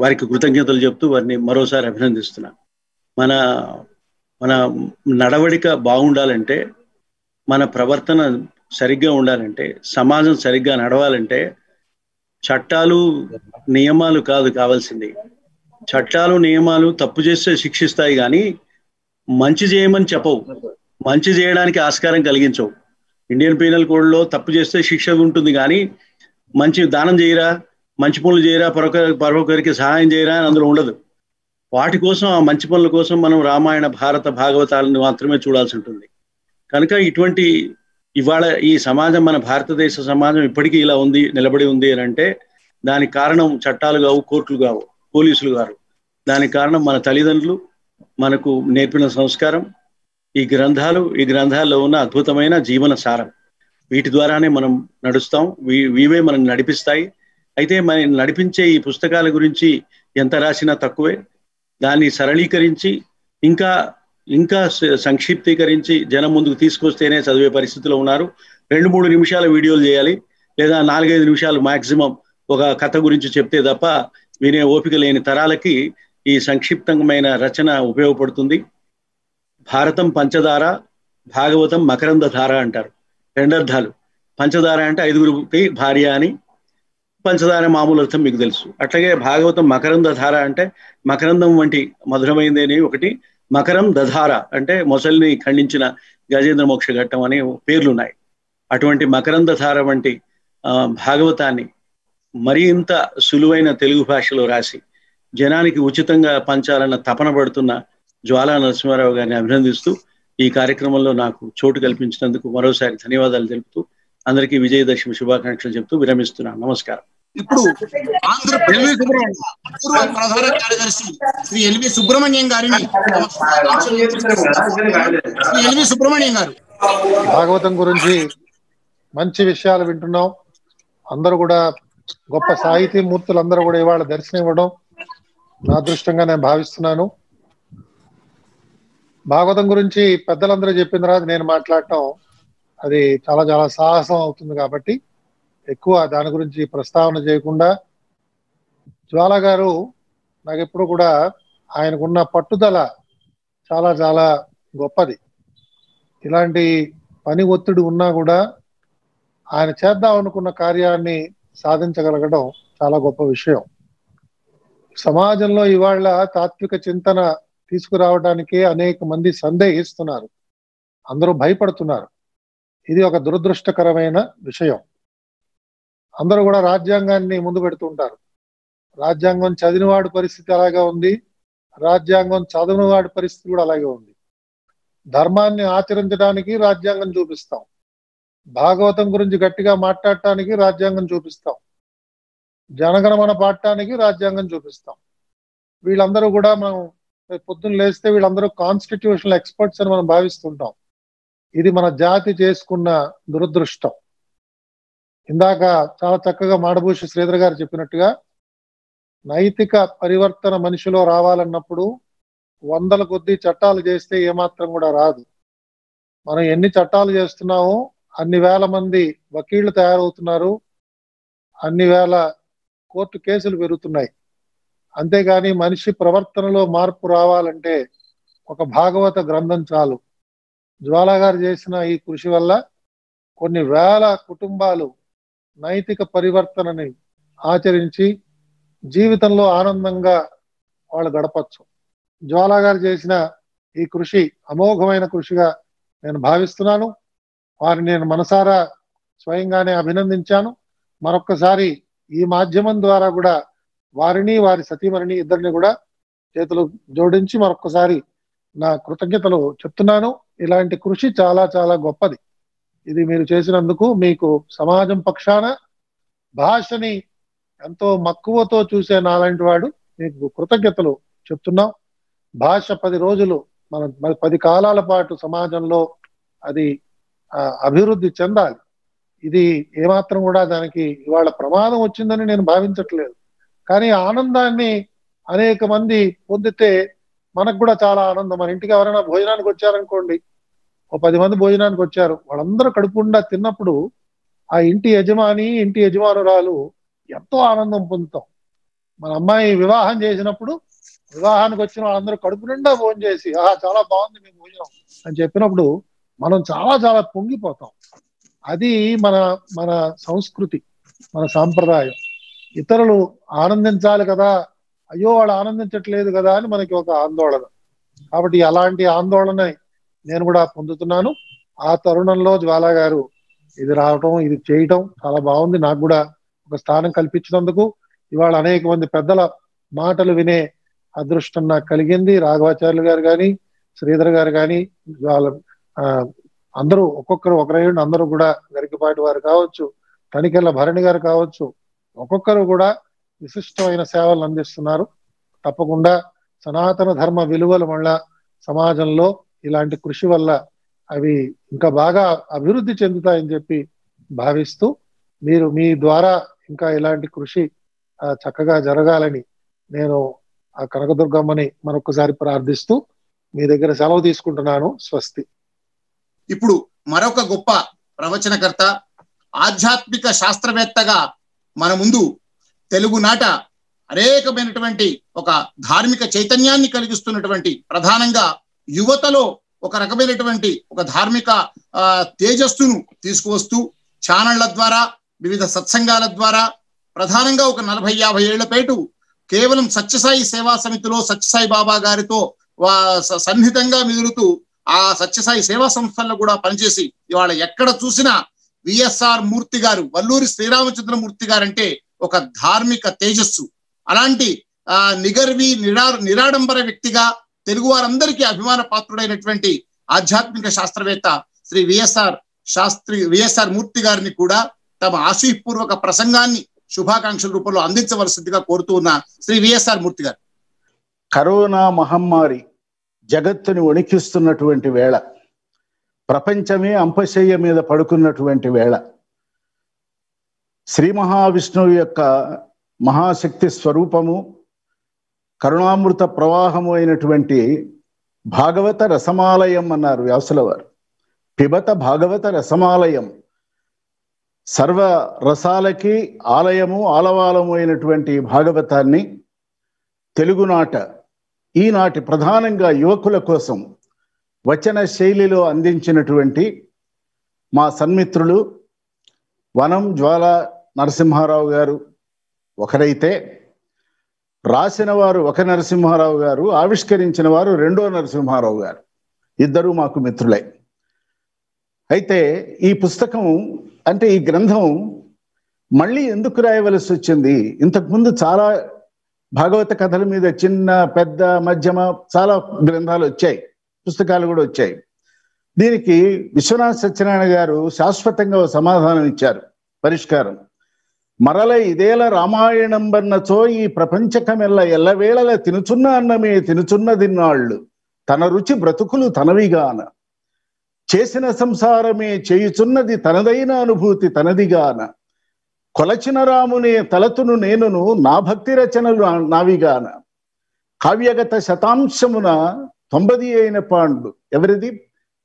వారికి కృతజ్ఞతలు చెప్తూ వారిని మరోసారి అభినందిస్తున్నాను. మన మన నడవడిక బాగుండాలంటే, మన ప్రవర్తన సరిగ్గా ఉండాలంటే, సమాజం సరిగ్గా నడవాలంటే చట్టాలు నియమాలు కాదు కావాల్సింది. చట్టాలు నియమాలు తప్పు చేస్తే శిక్షిస్తాయి కానీ మంచి చేయమని చెప్పవు, మంచి చేయడానికి ఆస్కారం కలిగించవు. ఇండియన్ పీనల్ కోడ్లో తప్పు చేస్తే శిక్ష ఉంటుంది కానీ మంచి దానం చేయరా, మంచి పనులు చేయరా, పరొకరికి సహాయం చేయరా అని అందులో ఉండదు. వాటి కోసం, ఆ మంచి పనుల కోసం మనం రామాయణ భారత భాగవతాలను మాత్రమే చూడాల్సి ఉంటుంది. కనుక ఇవాళ ఈ సమాజం, మన భారతదేశ సమాజం ఇప్పటికీ ఇలా ఉంది, నిలబడి ఉంది అని అంటే దానికి కారణం చట్టాలు కావు, కోర్టులు కావు, పోలీసులు గారు. దానికి కారణం మన తల్లిదండ్రులు మనకు నేర్పిన సంస్కారం, ఈ గ్రంథాల్లో ఉన్న అద్భుతమైన జీవన సారం. వీటి ద్వారానే మనం నడుస్తాం, వీవే మనం నడిపిస్తాయి. అయితే మనం నడిపించే ఈ పుస్తకాల గురించి ఎంత రాసినా తక్కువే. దాన్ని సరళీకరించి ఇంకా సంక్షిప్తీకరించి జనం ముందుకు తీసుకొస్తేనే చదివే పరిస్థితిలో ఉన్నారు. 2-3 నిమిషాల వీడియోలు చేయాలి, లేదా 4-5 నిమిషాలు మాక్సిమం ఒక కథ గురించి చెప్తే తప్ప వినే ఓపిక లేని తరాలకి ఈ సంక్షిప్తమైన రచన ఉపయోగపడుతుంది. భారతం పంచదార, భాగవతం మకరంద ధార అంటారు. 2 అర్థాలు. పంచదార అంటే 5గురికి భార్య అని, పంచదార మామూలు అర్థం మీకు తెలుసు. అట్లాగే భాగవతం మకరంద ధార అంటే మకరందం వంటి మధురమైంది అని ఒకటి, మకరం దధార అంటే మొసలిని ఖండించిన గజేంద్ర మోక్ష ఘట్టం అనే పేర్లున్నాయి. అటువంటి మకరంద ధార వంటి భాగవతాన్ని మరీ ఇంత సులువైన తెలుగు భాషలో రాసి జనానికి ఉచితంగా పంచాలన్న తపన పడుతున్న జ్వాలా నరసింహారావు గారిని అభినందిస్తూ ఈ కార్యక్రమంలో నాకు చోటు కల్పించినందుకు మరోసారి ధన్యవాదాలు తెలుపుతూ అందరికీ విజయదశమి శుభాకాంక్షలు చెప్తూ విరమిస్తున్నాను. నమస్కారం. ఇప్పుడు ఆంధ్రప్రదేశ్ పూర్వ ప్రధాన కార్యదర్శి శ్రీ ఎల్వి సుబ్రహ్మణ్యం గారిని శ్రీ ఎల్వి సుబ్రహ్మణ్యం గారు. భాగవతం గురించి మంచి విషయాలు వింటున్నాం. అందరూ కూడా గొప్ప సాహితీ మూర్తులు అందరూ కూడా ఇవాళ దర్శనం ఇవ్వడం నా అదృష్టంగా నేను భావిస్తున్నాను. భాగవతం గురించి పెద్దలందరూ చెప్పిన తర్వాత నేను మాట్లాడటం అది చాలా చాలా సాహసం అవుతుంది కాబట్టి ఎక్కువ దాని గురించి ప్రస్తావన చేయకుండా, జ్వాలా గారు నాకు ఎప్పుడు కూడా ఆయనకున్న పట్టుదల చాలా చాలా గొప్పది. ఇలాంటి పని ఒత్తిడి ఉన్నా కూడా ఆయన చేద్దాం అనుకున్న కార్యాన్ని సాధించగలగడం చాలా గొప్ప విషయం. సమాజంలో ఇవాళ తాత్విక చింతన తీసుకురావడానికి అనేక మంది సందేహిస్తున్నారు, అందరూ భయపడుతున్నారు. ఇది ఒక దురదృష్టకరమైన విషయం. అందరూ కూడా రాజ్యాంగాన్ని ముందు పెడుతుంటారు. రాజ్యాంగం చదివినవాడి పరిస్థితి అలాగే ఉంది, రాజ్యాంగం చదవనివాడి పరిస్థితి కూడా అలాగే ఉంది. ధర్మాన్ని ఆచరించడానికి రాజ్యాంగం చూపిస్తాం, భాగవతం గురించి గట్టిగా మాట్లాడటానికి రాజ్యాంగం చూపిస్తాం, జనగణమన పాడటానికి రాజ్యాంగం చూపిస్తాం. వీళ్ళందరూ కూడా మనం పొద్దున్న లేస్తే వీళ్ళందరూ కాన్స్టిట్యూషనల్ ఎక్స్పర్ట్స్ అని మనం భావిస్తుంటాం. ఇది మన జాతి చేసుకున్న దురదృష్టం. ఇందాక చాలా చక్కగా మాడభూషి శ్రీధర్ గారు చెప్పినట్టుగా నైతిక పరివర్తన మనిషిలో రావాలన్నప్పుడు 100ల కొద్దీ చట్టాలు చేస్తే ఏమాత్రం కూడా రాదు. మనం ఎన్ని చట్టాలు చేస్తున్నామో అన్ని వేల మంది వకీళ్లు తయారవుతున్నారు, అన్ని వేల కోర్టు కేసులు పెరుగుతున్నాయి. అంతేగాని మనిషి ప్రవర్తనలో మార్పు రావాలంటే ఒక భాగవత గ్రంథం చాలు. జ్వాలా గారు చేసిన ఈ కృషి వల్ల కొన్ని వేల కుటుంబాలు నైతిక పరివర్తనని ఆచరించి జీవితంలో ఆనందంగా వాళ్ళు గడపచ్చు. జ్వాలా గారు చేసిన ఈ కృషి అమోఘమైన కృషిగా నేను భావిస్తున్నాను. వారిని నేను మనసారా స్వయంగానే అభినందించాను. మరొక్కసారి ఈ మాధ్యమం ద్వారా కూడా వారిని వారి సతీమణిని ఇద్దరిని కూడా చేతులు జోడించి మరొక్కసారి నా కృతజ్ఞతలు చెప్తున్నాను. ఇలాంటి కృషి చాలా చాలా గొప్పది. ఇది మీరు చేసినందుకు మీకు సమాజం పక్షాన భాషని ఎంతో మక్కువతో చూసే నాలాంటి వాడు మీకు కృతజ్ఞతలు చెప్తున్నాం. భాష 10 రోజులు మన 10 కాలాల పాటు సమాజంలో అది అభివృద్ధి చెందాలి. ఇది ఏమాత్రం కూడా దానికి ఇవాళ ప్రమాదం వచ్చిందని నేను భావించట్లేదు. కానీ ఆనందాన్ని అనేక మంది పొందితే మనకు కూడా చాలా ఆనందం. మన ఇంటికి ఎవరైనా భోజనానికి వచ్చారనుకోండి, ఓ 10 మంది భోజనానికి వచ్చారు, వాళ్ళందరూ కడుపుండా తిన్నప్పుడు ఆ ఇంటి యజమాని ఇంటి యజమానురాలు ఎంతో ఆనందం పొందుతాం. మన అమ్మాయి వివాహం చేసినప్పుడు వివాహానికి వచ్చిన వాళ్ళందరూ కడుపు నిండా భోజనం చేసి చాలా బాగుంది మీ భోజనం అని చెప్పినప్పుడు మనం చాలా చాలా పొంగిపోతాం. అది మన మన సంస్కృతి, మన సాంప్రదాయం. ఇతరులు ఆనందించాలి కదా, అయ్యో వాళ్ళు ఆనందించట్లేదు కదా అని మనకి ఒక ఆందోళన. కాబట్టి అలాంటి ఆందోళన నేను కూడా పొందుతున్నాను. ఆ తరుణంలో జ్వాలా గారు ఇది రావటం, ఇది చేయటం చాలా బాగుంది. నాకు కూడా ఒక స్థానం కల్పించినందుకు ఇవాళ అనేక మంది పెద్దల మాటలు వినే అదృష్టం నాకు కలిగింది. రాఘవాచార్యులు గారు కానీ, శ్రీధర్ గారు కానీ, వాళ్ళ అందరూ ఒక్కొక్కరు ఒకరైన అందరూ కూడా, గరికపాటి వారు కావచ్చు, తనికెళ్ళ భరణి గారు కావచ్చు, ఒక్కొక్కరు కూడా విశిష్టమైన సేవలు అందిస్తున్నారు. తప్పకుండా సనాతన ధర్మ విలువలు మళ్ళా సమాజంలో ఇలాంటి కృషి వల్ల అవి ఇంకా బాగా అభివృద్ధి చెందుతాయని చెప్పి భావిస్తూ, మీరు మీ ద్వారా ఇంకా ఇలాంటి కృషి చక్కగా జరగాలని నేను ఆ కనకదుర్గమ్మని మరొకసారి ప్రార్థిస్తూ మీ దగ్గర సెలవు తీసుకుంటున్నాను. స్వస్తి. ఇప్పుడు మరొక గొప్ప ప్రవచనకర్త, ఆధ్యాత్మిక శాస్త్రవేత్తగా మన ముందు తెలుగునాట అనేకమైనటువంటి ఒక ధార్మిక చైతన్యాన్ని కలిగిస్తున్నటువంటి, ప్రధానంగా యువతలో ఒక రకమైనటువంటి ఒక ధార్మిక తేజస్సును తీసుకువస్తూ ఛానళ్ల ద్వారా, వివిధ సత్సంగాల ద్వారా, ప్రధానంగా ఒక 40-50 ఏళ్ల పాటు కేవలం సత్యసాయి సేవా సమితిలో సత్యసాయి బాబా గారితో సన్నిహితంగా మిగులుతూ ఆ సత్యసాయి సేవా సంస్థల్లో కూడా పనిచేసి ఇవాళ ఎక్కడ చూసినా విఎస్ఆర్ మూర్తి గారు, వల్లూరి శ్రీరామచంద్రమూర్తి గారంటే ఒక ధార్మిక తేజస్సు. అలాంటి నిగర్వి నిరాడంబర వ్యక్తిగా తెలుగు వారందరికీ అభిమాన పాత్రుడైనటువంటి ఆధ్యాత్మిక శాస్త్రవేత్త శ్రీ విఎస్ఆర్ మూర్తి గారిని కూడా తమ ఆశీపూర్వక ప్రసంగాన్ని శుభాకాంక్షల రూపంలో అందించవలసిందిగా కోరుతూ ఉన్న శ్రీ విఎస్ఆర్ మూర్తి గారు. కరోనా మహమ్మారి జగత్తుని వణికిస్తున్నటువంటి వేళ, ప్రపంచమే అంపశయ్య మీద పడుకున్నటువంటి వేళ, శ్రీ మహావిష్ణువు యొక్క మహాశక్తి స్వరూపము, కరుణామృత ప్రవాహము అయినటువంటి భాగవత రసమాలయం అన్నారు వ్యాసుల వారు. పిబత భాగవత రసమాలయం, సర్వ రసాలకి ఆలయము ఆలవాలము అయినటువంటి భాగవతాన్ని తెలుగునాట ఈనాటి ప్రధానంగా యువకుల కోసం వచన శైలిలో అందించినటువంటి మా సన్మిత్రులు వనం జ్వాల నరసింహారావు గారు ఒకరైతే, రాసిన వారు ఒక నరసింహారావు గారు, ఆవిష్కరించిన వారు రెండో నరసింహారావు గారు, ఇద్దరు మాకు మిత్రులై. అయితే ఈ పుస్తకం అంటే ఈ గ్రంథం మళ్ళీ ఎందుకు రాయవలసి వచ్చింది? ఇంతకుముందు చాలా భాగవత కథల మీద చిన్న పెద్ద మధ్యమ చాలా గ్రంథాలు వచ్చాయి, పుస్తకాలు కూడా వచ్చాయి. దీనికి విశ్వనాథ సత్యనారాయణ గారు శాశ్వతంగా సమాధానం ఇచ్చారు, పరిష్కారం. మరల ఇదేల రామాయణం బన్నచో ఈ ప్రపంచకమెల్ల ఎల్లవేళల తినుచున్న అన్నమే తినుచున్నదిన్నాళ్ళు, తన రుచి బ్రతుకులు తనవిగాన, చేసిన సంసారమే చేయుచున్నది తనదైన అనుభూతి తనదిగాన, కొలచిన రామునే తలతును నేనును నా భక్తి రచనలు నావిగాన, కావ్యగత శతాంశమున 90 అయిన పాండు ఎవరిది?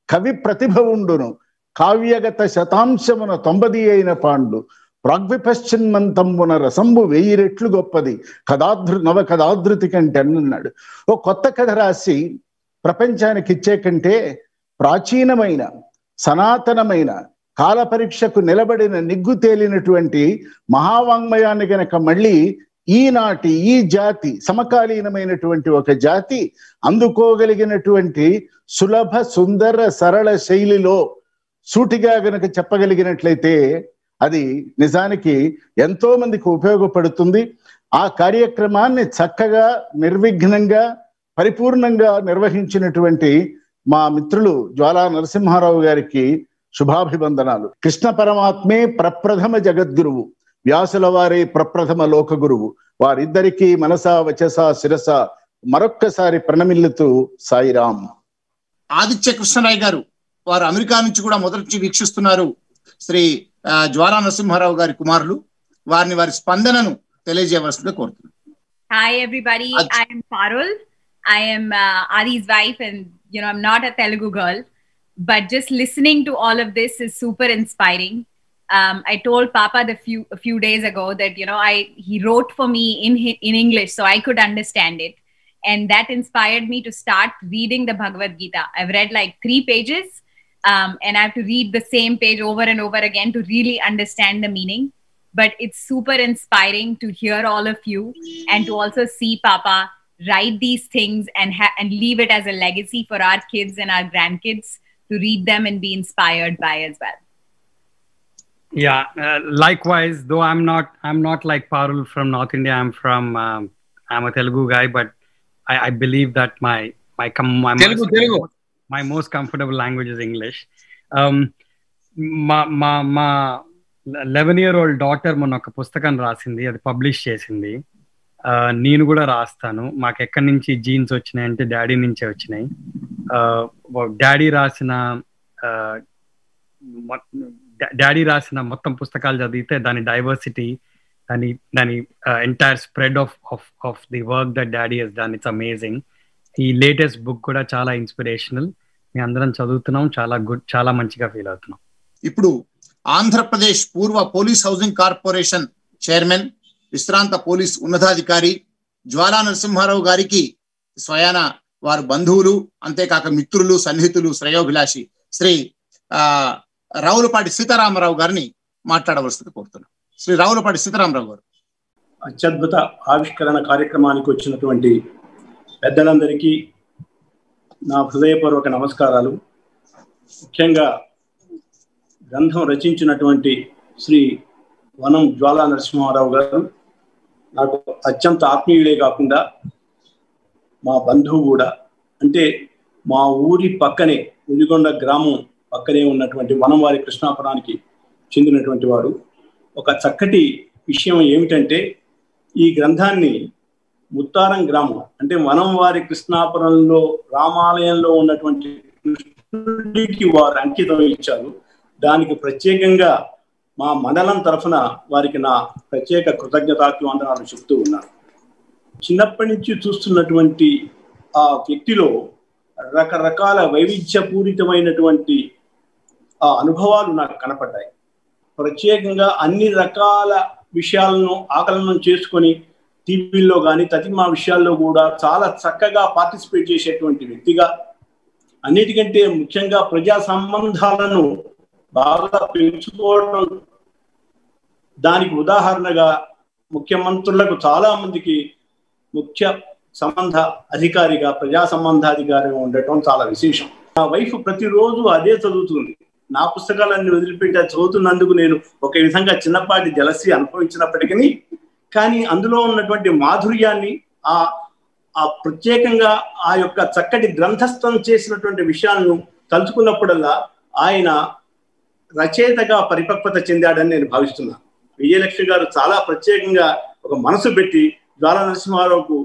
కవి ప్రతిభ ఉండును, కావ్యగత శతాంశమున 90 అయిన పాండు, ప్రాగ్విపశ్చిన్మంతంబున రసంబు 1000 రెట్లు గొప్పది, నవ కథాధృతి కంటే అన్నాడు. ఓ కొత్త కథ రాసి ప్రపంచానికి ఇచ్చే కంటే ప్రాచీనమైన సనాతనమైన కాల పరీక్షకు నిలబడిన నిగ్గు తేలినటువంటి మహావాంగ్మయాన్ని గనక మళ్ళీ ఈనాటి ఈ జాతి సమకాలీనమైనటువంటి ఒక జాతి అందుకోగలిగినటువంటి సులభ సుందర సరళ శైలిలో సూటిగా గనక చెప్పగలిగినట్లయితే అది నిజానికి ఎంతో మందికి ఉపయోగపడుతుంది. ఆ కార్యక్రమాన్ని చక్కగా నిర్విఘ్నంగా పరిపూర్ణంగా నిర్వహించినటువంటి మా మిత్రులు జ్వాలా నరసింహారావు గారికి శుభాభివందనాలు. కృష్ణ పరమాత్మే ప్రప్రథమ జగద్గురువు, వ్యాసుల వారే ప్రప్రథమ లోక గురువు. వారిద్దరికీ మనసా వచస శిరస మరొక్కసారి ప్రణమిల్లుతూ సాయిరాం. ఆదిత్య కృష్ణరాయ్ గారు, వారు అమెరికా నుంచి కూడా మొదటి నుంచి వీక్షిస్తున్నారు. శ్రీ జ్వాలా నరసింహారావు గారి కుమారులు, వారిని వారి స్పందనను తెలియజేయవలసిందిగా కోరుతున్నాను. Hi everybody, I am Parul. I am Adi's wife, and I'm not a Telugu girl, but just listening to all of this is super inspiring. I told Papa a few days ago that he wrote for me in English so I could understand it, and that inspired me to start reading the Bhagavad Gita. I've read like 3 pages, and I have to read the same page over and over again to really understand the meaning. But it's super inspiring to hear all of you and to also see Papa write these things and leave it as a legacy for our kids and our grandkids to read them and be inspired by as well. Yeah, likewise, though I'm not like Parul from North India. I'm a Telugu guy, but I believe that my most comfortable language is English. మా 11-year-old daughter మొన్న ఒక పుస్తకం రాసింది, అది publish చేసింది. నేను కూడా రాస్తాను. మాకు ఎక్కడి నుంచి జీన్స్ వచ్చినాయి అంటే డాడీ నుంచే వచ్చినాయి. డాడీ రాసిన మొత్తం పుస్తకాలు చదివితే దాని డైవర్సిటీ, దాని entire spread of the work that daddy has done, it's amazing. ఈ లేటెస్ట్ బుక్ కూడా చాలా ఇన్స్పిరేషనల్. మేము అందరం చదువుతున్నాం, చాలా మంచిగా ఫీల్ అవుతున్నాం. ఇప్పుడు ఆంధ్రప్రదేశ్ పూర్వ పోలీస్ హౌసింగ్ కార్పొరేషన్ చైర్మన్, విశ్రాంత పోలీస్ ఉన్నతాధికారి జ్వాలా నరసింహారావు గారికి స్వయాన వారు బంధువులు, అంతేకాక మిత్రులు, సన్నిహితులు, శ్రేయోభిలాషి శ్రీ రావులపాటి సీతారామరావు గారిని మాట్లాడవలసింది కోరుతున్నాను. శ్రీ రావులపాటి సీతారామరావు గారు. అత్యద్భుత ఆవిష్కరణ కార్యక్రమానికి వచ్చినటువంటి పెద్దలందరికీ నా హృదయపూర్వక నమస్కారాలు. ముఖ్యంగా గ్రంథం రచించినటువంటి శ్రీ వనం జ్వాలా నరసింహారావు గారు నాకు అత్యంత ఆత్మీయులే కాకుండా మా బంధువు కూడా. అంటే మా ఊరి పక్కనే, ఉదిగొండ గ్రామం పక్కనే ఉన్నటువంటి వనంవారి కృష్ణాపురానికి చెందినటువంటి వాడు. ఒక చక్కటి విషయం ఏమిటంటే, ఈ గ్రంథాన్ని ముత్తారం గ్రామం అంటే వనంవారి కృష్ణాపురంలో రామాలయంలో ఉన్నటువంటి కృష్ణుడికి వారు అంకితం ఇచ్చారు. దానికి ప్రత్యేకంగా మా మండలం తరఫున వారికి నా ప్రత్యేక కృతజ్ఞతాభివందనాలు చెప్తూ ఉన్నాను. చిన్నప్పటి నుంచి చూస్తున్నటువంటి ఆ వ్యక్తిలో రకరకాల వైవిధ్యపూరితమైనటువంటి ఆ అనుభవాలు నాకు కనపడ్డాయి. ప్రత్యేకంగా అన్ని రకాల విషయాలను ఆకలనం చేసుకొని టీవీల్లో కానీ తదిమా విషయాల్లో కూడా చాలా చక్కగా పార్టిసిపేట్ చేసేటువంటి వ్యక్తిగా, అన్నిటికంటే ముఖ్యంగా ప్రజా సంబంధాలను బాగా పెంచుకోవడం, దానికి ఉదాహరణగా ముఖ్యమంత్రులకు చాలా మందికి ముఖ్య సంబంధ అధికారిగా, ప్రజా సంబంధాధికారిగా ఉండటం చాలా విశేషం. నా వైఫ్ ప్రతిరోజు అదే చదువుతుంది. నా పుస్తకాలన్నీ వదిలిపెట్టి చదువుతున్నందుకు నేను ఒక విధంగా చిన్నపాటి జలసి అనుభవించినప్పటికీ, కానీ అందులో ఉన్నటువంటి మాధుర్యాన్ని, ఆ ప్రత్యేకంగా ఆ యొక్క చక్కటి గ్రంథస్థం చేసినటువంటి విషయాలను తలుచుకున్నప్పుడల్లా ఆయన రచయితగా పరిపక్వత చెందాడని నేను భావిస్తున్నాను. విజయలక్ష్మి గారు చాలా ప్రత్యేకంగా ఒక మనసు పెట్టి జ్వాలా నరసింహారావుకు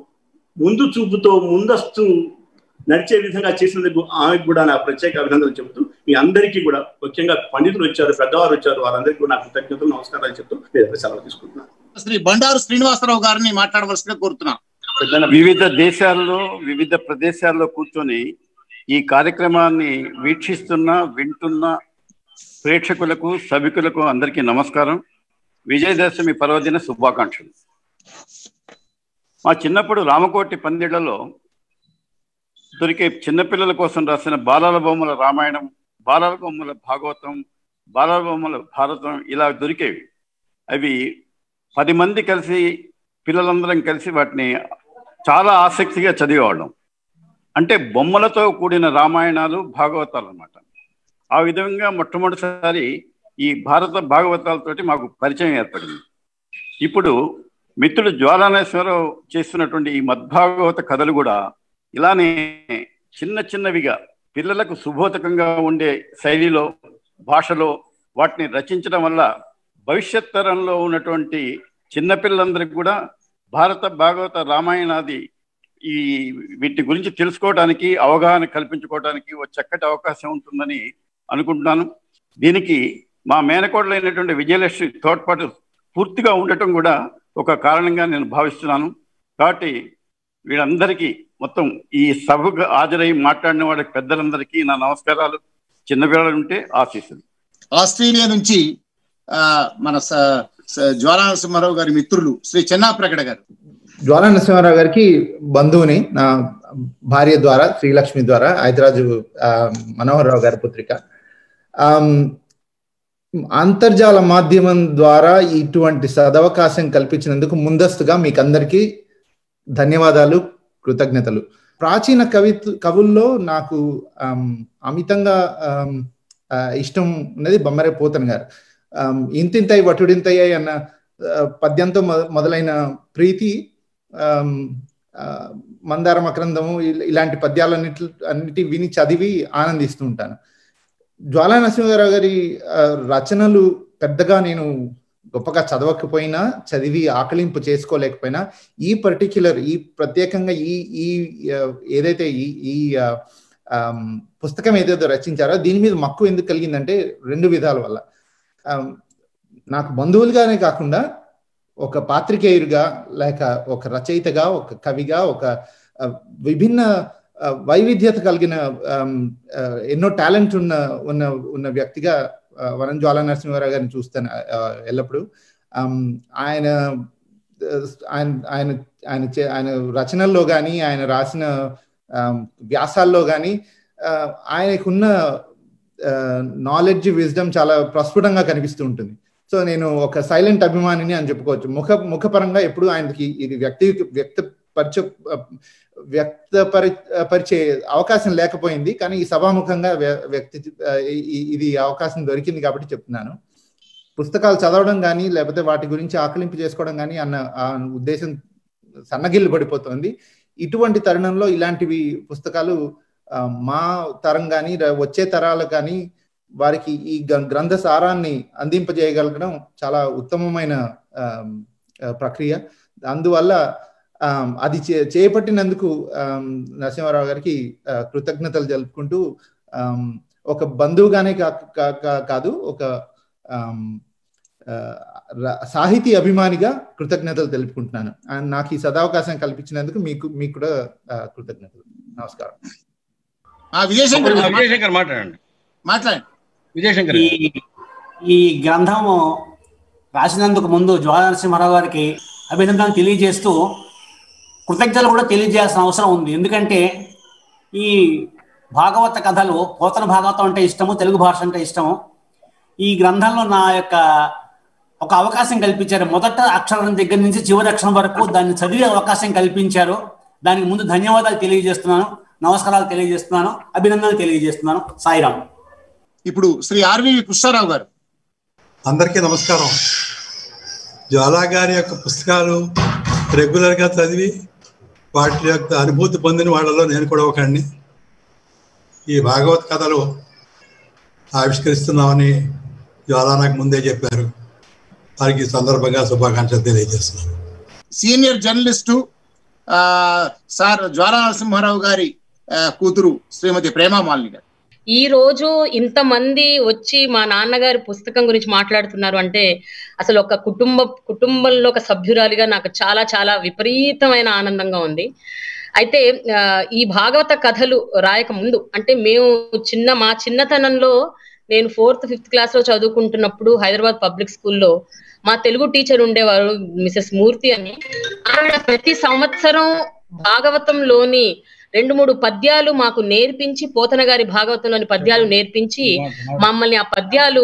ముందు చూపుతో ముందస్తు నడిచే విధంగా చేసినందుకు ఆమెకు కూడా నా ప్రత్యేక అభినందనలు చెబుతూ, మీ అందరికీ కూడా ముఖ్యంగా పండితులు వచ్చారు, పెద్దవారు వచ్చారు, వారందరికీ కూడా నా కృతజ్ఞతలు, నమస్కారాలు చెప్తూ నేను సెలవు తీసుకుంటున్నాను. శ్రీ బండారు శ్రీనివాసరావు గారిని మాట్లాడవలసిందిగా కోరుతున్నాను. వివిధ దేశాల్లో వివిధ ప్రదేశాల్లో కూర్చొని ఈ కార్యక్రమాన్ని వింటున్న ప్రేక్షకులకు, సభికులకు అందరికీ నమస్కారం. విజయదశమి పర్వదిన శుభాకాంక్షలు. మా చిన్నప్పుడు రామకోటి పందిళ్లలో దొరికే చిన్నపిల్లల కోసం రాసిన బాలల బొమ్మల రామాయణం, బాలల బొమ్మల భాగవతం, బాలల బొమ్మల భారతం ఇలా దొరికేవి. అవి 10 మంది కలిసి పిల్లలందరం కలిసి వాటిని చాలా ఆసక్తిగా చదివేవాళ్ళం. అంటే బొమ్మలతో కూడిన రామాయణాలు, భాగవతాలు అన్నమాట. ఆ విధంగా మొట్టమొదటిసారి ఈ భారత భాగవతాలతోటి మాకు పరిచయం ఏర్పడింది. ఇప్పుడు మిత్రుడు జ్వాలానరసింహారావు చేస్తున్నటువంటి ఈ మద్భాగవత కథలు కూడా ఇలానే చిన్న చిన్నవిగా పిల్లలకు సుబోధకంగా ఉండే శైలిలో, భాషలో వాటిని రచించడం వల్ల భవిష్యత్ తరంలో ఉన్నటువంటి చిన్నపిల్లలందరికీ కూడా భారత భాగవత రామాయణాది ఈ వీటి గురించి తెలుసుకోవడానికి, అవగాహన కల్పించుకోవడానికి ఒక చక్కటి అవకాశం ఉంటుందని అనుకుంటున్నాను. దీనికి మా మేనకోడలైనటువంటి విజయలక్ష్మి తోడ్పాటు పూర్తిగా ఉండటం కూడా ఒక కారణంగా నేను భావిస్తున్నాను. కాబట్టి వీళ్ళందరికీ, మొత్తం ఈ సభకు హాజరై మాట్లాడిన వాళ్ళకి పెద్దలందరికీ నా నమస్కారాలు. చిన్నపిల్లలు ఉంటే ఆశీస్సులు. ఆస్ట్రేలియా నుంచి మన జ్వాలానరసింహారావు గారి మిత్రులు శ్రీ చెన్నాప్రగడ గారు. జ్వాలానరసింహారావు గారికి బంధువుని, నా భార్య ద్వారా, శ్రీలక్ష్మి ద్వారా, ఐదరాజు మనోహర్ రావు గారి పుత్రిక. అంతర్జాల మాధ్యమం ద్వారా ఇటువంటి సదవకాశం కల్పించినందుకు ముందస్తుగా మీకు అందరికీ ధన్యవాదాలు, కృతజ్ఞతలు. ప్రాచీన కవుల్లో నాకు అమితంగా ఇష్టం ఉన్నది బొమ్మరే పోతన్ గారు. ఇంతింతై వటుడింతయ్యాయి అన్న పద్యంతో మొదలైన ప్రీతి, మందార మకరందము, ఇలాంటి పద్యాలన్నిటి విని చదివి ఆనందిస్తూ ఉంటాను. జ్వాలానరసింహారావు గారి రచనలు పెద్దగా నేను గొప్పగా చదవకపోయినా, చదివి ఆకలింపు చేసుకోలేకపోయినా, ఈ ప్రత్యేకంగా ఈ ఏదైతే ఈ పుస్తకం ఏదైతే రచించారో దీని మీద మక్కువ ఎందుకు కలిగిందంటే 2 విధాల వల్ల. నాకు బంధువులుగానే కాకుండా ఒక పాత్రికేయుడిగా, లేక ఒక రచయితగా, ఒక కవిగా, ఒక విభిన్న వైవిధ్యత కలిగిన ఎన్నో టాలెంట్ ఉన్న వ్యక్తిగా వనం జ్వాలానరసింహారావు గారిని చూస్తాను ఎల్లప్పుడూ. ఆయన రచనల్లో కానీ, ఆయన రాసిన వ్యాసాల్లో కానీ ఆయనకున్న నాలెడ్జ్, విజ్డమ్ చాలా ప్రస్ఫుటంగా కనిపిస్తూ ఉంటుంది. సో నేను ఒక సైలెంట్ అభిమానిని అని చెప్పుకోవచ్చు. ముఖపరంగా ఎప్పుడు ఆయనకి ఇది వ్యక్తపరిచే అవకాశం లేకపోయింది, కానీ ఈ సభాముఖంగా ఇది అవకాశం దొరికింది కాబట్టి చెప్తున్నాను. పుస్తకాలు చదవడం కానీ, లేకపోతే వాటి గురించి ఆకలింపు చేసుకోవడం కానీ అన్న ఉద్దేశం సన్నగిల్లు పడిపోతుంది. ఇటువంటి తరుణంలో ఇలాంటివి పుస్తకాలు మా తరం కానీ, వచ్చే తరాలకు కానీ వారికి ఈ గ్రంథ సారాన్ని అందింపజేయగలగడం చాలా ఉత్తమమైన ప్రక్రియ. అందువల్ల అది చేపట్టినందుకు నరసింహారావు గారికి కృతజ్ఞతలు జరుపుకుంటూ, ఒక బంధువుగానే కాదు, ఒక సాహితీ అభిమానిగా కృతజ్ఞతలు తెలుపుకుంటున్నాను. నాకు ఈ సదావకాశం కల్పించినందుకు మీకు కూడా కృతజ్ఞతలు. నమస్కారం. విజయశంకర్ మాట్లాడండి. విజయశంకర్, ఈ గ్రంథము రాసినందుకు ముందు జ్వాలానరసింహారావు గారికి అభినందనలు తెలియజేస్తూ కృతజ్ఞతలు కూడా తెలియజేయాల్సిన అవసరం ఉంది. ఎందుకంటే ఈ భాగవత కథలు, పోతన భాగవతం అంటే ఇష్టము, తెలుగు భాష అంటే ఇష్టము. ఈ గ్రంథంలో నా యొక్క ఒక అవకాశం కల్పించారు. మొదట అక్షరం దగ్గర నుంచి చివరి అక్షరం వరకు దాన్ని చదివే అవకాశం కల్పించారు. దానికి ముందు ధన్యవాదాలు తెలియజేస్తున్నాను, నమస్కారాలు తెలియజేస్తున్నాను, అభినందనలు తెలియజేస్తున్నాను. సాయిరాం. ఇప్పుడు శ్రీ ఆర్వి కృష్ణారావు గారు. అందరికీ నమస్కారం. జ్వాలా గారి యొక్క పుస్తకాలు రెగ్యులర్గా చదివి వాటి యొక్క అనుభూతి పొందిన వాళ్ళలో నేను కూడా ఒకడిని. ఈ భాగవత్ కథలు ఆవిష్కరిస్తున్నామని జ్వాలా నాకు ముందే చెప్పారు. వారికి సందర్భంగా శుభాకాంక్షలు తెలియజేస్తున్నాను. సీనియర్ జర్నలిస్టు సార్ జ్వాలానరసింహారావు గారి కూతురు శ్రీమతి ప్రేమామాలిని గారు. ఈ రోజు ఇంతమంది వచ్చి మా నాన్నగారి పుస్తకం గురించి మాట్లాడుతున్నారు అంటే అసలు ఒక కుటుంబంలో ఒక సభ్యురాలిగా నాకు చాలా చాలా విపరీతమైన ఆనందంగా ఉంది. అయితే ఈ భాగవత కథలు రాయక ముందు, అంటే మేము మా చిన్నతనంలో, నేను 4th 5th క్లాస్ లో చదువుకుంటున్నప్పుడు హైదరాబాద్ పబ్లిక్ స్కూల్లో మా తెలుగు టీచర్ ఉండేవారు, మిసెస్ మూర్తి అని. ఆవిడ ప్రతి సంవత్సరం భాగవతంలోని 2-3 పద్యాలు మాకు నేర్పించి, పోతన గారి భాగవతంలోని పద్యాలు నేర్పించి మమ్మల్ని ఆ పద్యాలు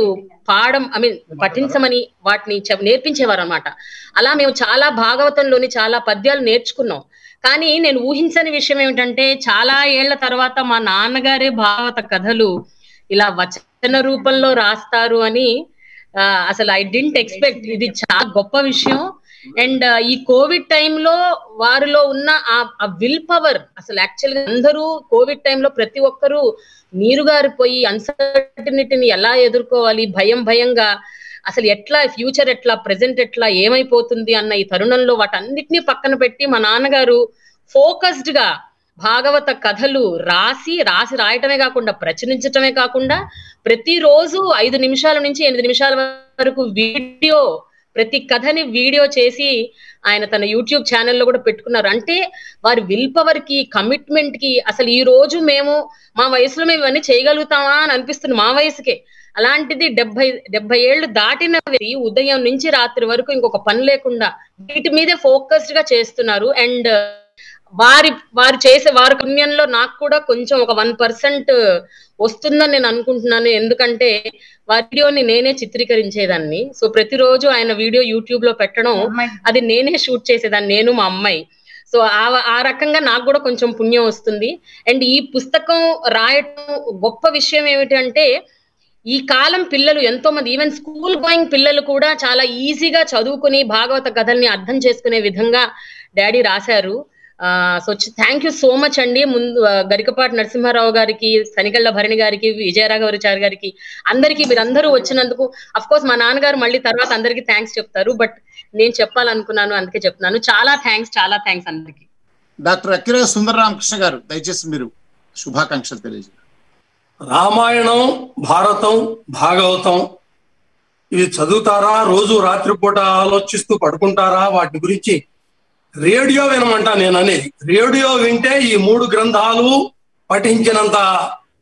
పఠించమని వాటిని నేర్పించేవారు అనమాట. అలా మేము చాలా భాగవతంలోని చాలా పద్యాలు నేర్చుకున్నాం. కానీ నేను ఊహించని విషయం ఏమిటంటే, చాలా ఏళ్ల తర్వాత మా నాన్నగారే భాగవత కథలు ఇలా వచన రూపంలో రాస్తారు అని అసలు ఐ డింట్ ఎక్స్పెక్ట్. ఇది చాలా గొప్ప విషయం. అండ్ ఈ కోవిడ్ టైంలో వారిలో ఉన్న ఆ విల్ పవర్, అసలు యాక్చువల్గా అందరూ కోవిడ్ టైంలో ప్రతి ఒక్కరూ నీరుగారిపోయి అన్సర్టనిటీని ఎలా ఎదుర్కోవాలి, భయంగా అసలు ఎట్లా ఫ్యూచర్ ఎట్లా, ప్రెసెంట్ ఎట్లా, ఏమైపోతుంది అన్న ఈ తరుణంలో వాటన్నిటినీ పక్కన పెట్టి మా నాన్నగారు ఫోకస్డ్ గా భాగవత కథలు రాయటమే కాకుండా, ప్రచురించటమే కాకుండా, ప్రతిరోజు 5 నిమిషాల నుంచి 8 నిమిషాల వరకు వీడియో, ప్రతి కథని వీడియో చేసి ఆయన తన యూట్యూబ్ ఛానల్లో కూడా పెట్టుకున్నారు. అంటే వారి విల్ పవర్ కి, కమిట్మెంట్ కి అసలు ఈ రోజు మేము మా వయసులో మేము ఇవన్నీ చేయగలుగుతామా అని అనిపిస్తుంది మా వయసుకే. అలాంటిది 70 ఏళ్ళు దాటిన ఉదయం నుంచి రాత్రి వరకు ఇంకొక పని లేకుండా వీటి మీదే ఫోకస్డ్ గా చేస్తున్నారు. అండ్ వారు చేసే వారి పుణ్యంలో నాకు కూడా కొంచెం ఒక 1% వస్తుందని నేను అనుకుంటున్నాను. ఎందుకంటే వారి వీడియోని నేనే చిత్రీకరించేదాన్ని. సో ప్రతిరోజు ఆయన వీడియో యూట్యూబ్ లో పెట్టడం, అది నేనే షూట్ చేసేదాన్ని, నేను మా అమ్మాయి. సో ఆ రకంగా నాకు కూడా కొంచెం పుణ్యం వస్తుంది. అండ్ ఈ పుస్తకం రాయటం గొప్ప విషయం ఏమిటంటే, ఈ కాలం పిల్లలు ఎంతో మంది, ఈవెన్ స్కూల్ గోయింగ్ పిల్లలు కూడా చాలా ఈజీగా చదువుకుని భాగవత కథల్ని అర్థం చేసుకునే విధంగా డాడీ రాశారు. So thank you so much అండి. ముందు గరికపాటి నరసింహారావు గారికి, సనిగళ్ళ భరణి గారికి, విజయరాఘవచారి గారికి, అందరికీ మీరందరూ వచ్చినందుకు. అఫ్ కోర్స్ మా నాన్నగారు మళ్ళీ తర్వాత అందరికీ థ్యాంక్స్ చెప్తారు, బట్ నేను చెప్పాలనుకున్నాను అందుకే చెప్తున్నాను. చాలా థ్యాంక్స్ అందరికి. డాక్టర్ అక్కిరే సుందరరామకృష్ణ గారు, దయచేసి మీరు శుభాకాంక్షలు తెలియజేయండి. రామాయణం, భారతం, భాగవతం ఇవి చదువుతారా? రోజు రాత్రిపూట ఆలోచిస్తూ పడుకుంటారా? వాటి గురించి రేడియో వినమంటా నేను అనేది. రేడియో వింటే ఈ 3 గ్రంథాలు పఠించినంత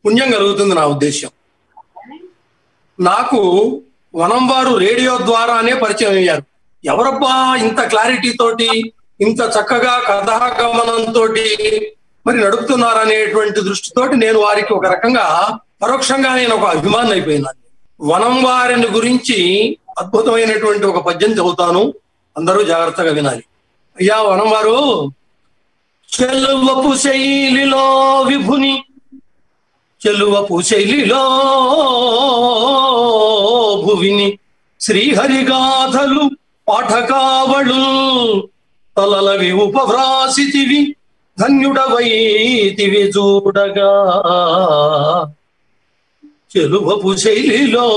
పుణ్యం కలుగుతుంది నా ఉద్దేశం. నాకు వనం వారు రేడియో ద్వారానే పరిచయం అయ్యారు. ఎవరబ్బా ఇంత క్లారిటీ తోటి, ఇంత చక్కగా కథాగమనంతో మరి నడుపుతున్నారనేటువంటి దృష్టితోటి నేను వారికి ఒక రకంగా పరోక్షంగా నేను ఒక అభిమాని అయిపోయినాను. వనం వారిని గురించి అద్భుతమైనటువంటి ఒక పద్యం చదువుతాను, అందరూ జాగ్రత్తగా వినాలి. అయ్యా వనం వారు, చెలువపు శైలిలో విభుని, చెలువపు శైలిలో భువిని, శ్రీహరిగాథలు పాఠకావళు తలలవి ఉపవ్రాసితివి, ధన్యుడవైతివి చూడగా. చెలువపు శైలిలో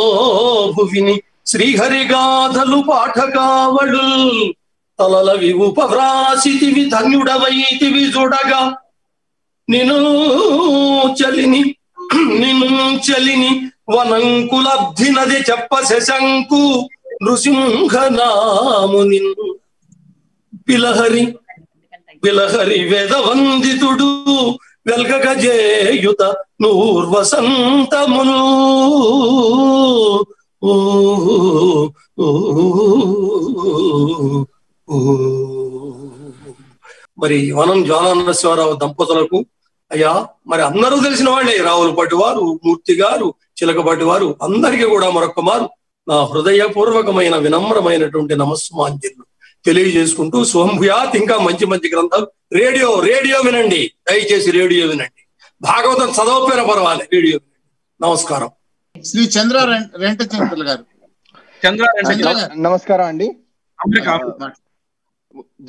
భువిని, శ్రీహరిగాథలు పాఠకావళు తలలవి ఉపవ్రాసితివి, ధన్యుడవైతివి చూడగా. నిన్ను చలిని వనంకులబ్ధినది చెప్ప శశంకు నృసింహనాము నిన్ను పిలహరి వేదవందితుడు వెల్గగ జేయుత నూర్వసంతమును. మరి వనం జ్వాలానరసింహారావు దంపతులకు అయ్యా మరి అందరూ తెలిసిన వాళ్ళే, రావులపాటి వారు, మూర్తి గారు, చిలకపాటి వారు, అందరికీ కూడా మరొక మారు నా హృదయపూర్వకమైన వినమ్రమైనటువంటి నమస్సుమాంజలు తెలియజేసుకుంటూ, స్వంభుయాత్ ఇంకా మంచి గ్రంథాలు రేడియో వినండి, దయచేసి రేడియో వినండి. భాగవతం చదవకపోయినా పర్వాలేదు, రేడియో వినండి. నమస్కారం. శ్రీ చంద్ర రెంటచంద్రులు గారు. నమస్కారం అండి.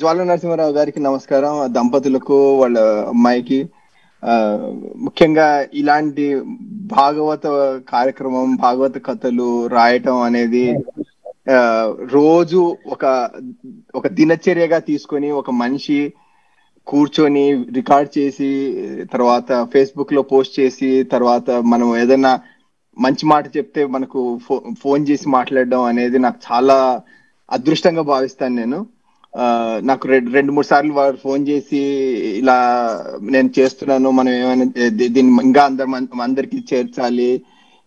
జ్వాల నరసింహారావు గారికి నమస్కారం, దంపతులకు, వాళ్ళ అమ్మాయికి. ముఖ్యంగా ఇలాంటి భాగవత కార్యక్రమం, భాగవత కథలు రాయటం అనేది రోజు ఒక దినచర్యగా తీసుకొని ఒక మనిషి కూర్చొని రికార్డ్ చేసి, తర్వాత ఫేస్బుక్ లో పోస్ట్ చేసి, తర్వాత మనం ఏదైనా మంచి మాట చెప్తే మనకు ఫోన్ చేసి మాట్లాడడం అనేది నాకు చాలా అదృష్టంగా భావిస్తాను నేను. నాకు 2-3 సార్లు వారు ఫోన్ చేసి ఇలా నేను చేస్తున్నాను, మనం ఏమైనా దీన్ని ఇంకా అందరికి చేర్చాలి,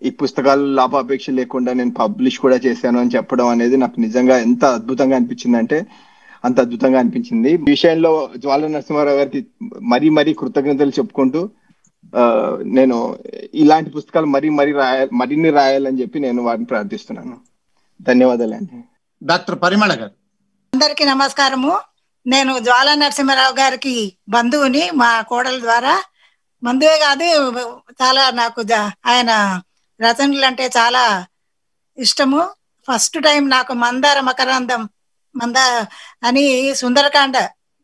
ఈ పుస్తకాలు లాభాపేక్ష లేకుండా నేను పబ్లిష్ కూడా చేశాను అని చెప్పడం అనేది నాకు నిజంగా ఎంత అద్భుతంగా అనిపించిందంటే, అంత అద్భుతంగా అనిపించింది. ఈ విషయంలో జ్వాల నరసింహారావు గారికి మరీ కృతజ్ఞతలు చెప్పుకుంటూ నేను ఇలాంటి పుస్తకాలు మరిన్ని రాయాలని చెప్పి నేను వారిని ప్రార్థిస్తున్నాను. ధన్యవాదాలండి. డాక్టర్ పరిమళ గారు. అందరికీ నమస్కారము. నేను జ్వాల నరసింహారావు గారికి బంధువుని, మా కోడల ద్వారా. బంధువే కాదు, చాలా నాకు ఆయన రచనలు అంటే చాలా ఇష్టము. ఫస్ట్ టైం నాకు మందార మకరందం అని సుందరకాండ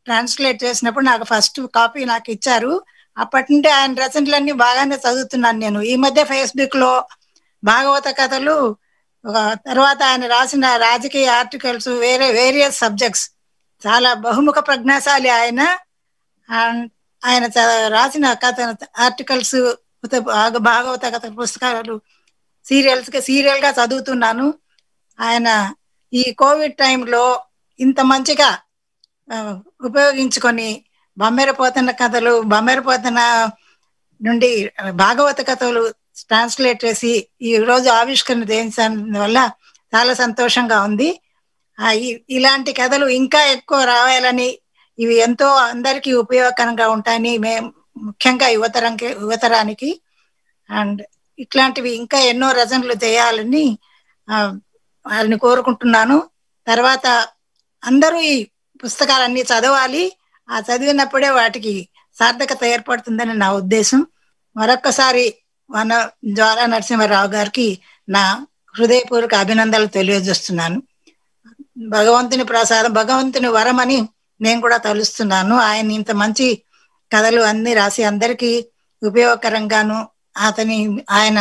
ట్రాన్స్లేట్ చేసినప్పుడు నాకు ఫస్ట్ కాపీ నాకు ఇచ్చారు. అప్పటి నుండి ఆయన రచనలన్నీ బాగానే చదువుతున్నాను నేను. ఈ మధ్య ఫేస్బుక్ లో భాగవత కథలు, తర్వాత ఆయన రాసిన రాజకీయ ఆర్టికల్స్, వేరియస్ సబ్జెక్ట్స్, చాలా బహుముఖ ప్రజ్ఞాశాలి ఆయన. ఆయన రాసిన కథ ఆర్టికల్స్, భాగవత కథ పుస్తకాలు సీరియల్ గా చదువుతున్నాను. ఆయన ఈ కోవిడ్ టైంలో ఇంత మంచిగా ఉపయోగించుకొని బమ్మెరపోతన కథలు, బమ్మెరపోతన నుండి భాగవత కథలు ట్రాన్స్లేట్ చేసి ఈ రోజు ఆవిష్కరణ చేసిన వల్ల చాలా సంతోషంగా ఉంది. ఇలాంటి కథలు ఇంకా ఎక్కువ రావాలని, ఇవి ఎంతో అందరికీ ఉపయోగకరంగా ఉంటాయని ముఖ్యంగా యువతరానికి అండ్ ఇట్లాంటివి ఇంకా ఎన్నో రచనలు చేయాలని వారిని కోరుకుంటున్నాను. తర్వాత అందరూ ఈ పుస్తకాలన్నీ చదవాలి. ఆ చదివినప్పుడే వాటికి సార్థకత ఏర్పడుతుందని నా ఉద్దేశం. మరొక్కసారి మన జ్వాల నరసింహారావు గారికి నా హృదయపూర్వక అభినందనలు తెలియజేస్తున్నాను. భగవంతుని ప్రసాదం, భగవంతుని వరం అని నేను కూడా తలుస్తున్నాను. ఆయన ఇంత మంచి కథలు అన్ని రాసి అందరికీ ఉపయోగకరంగాను, ఆయన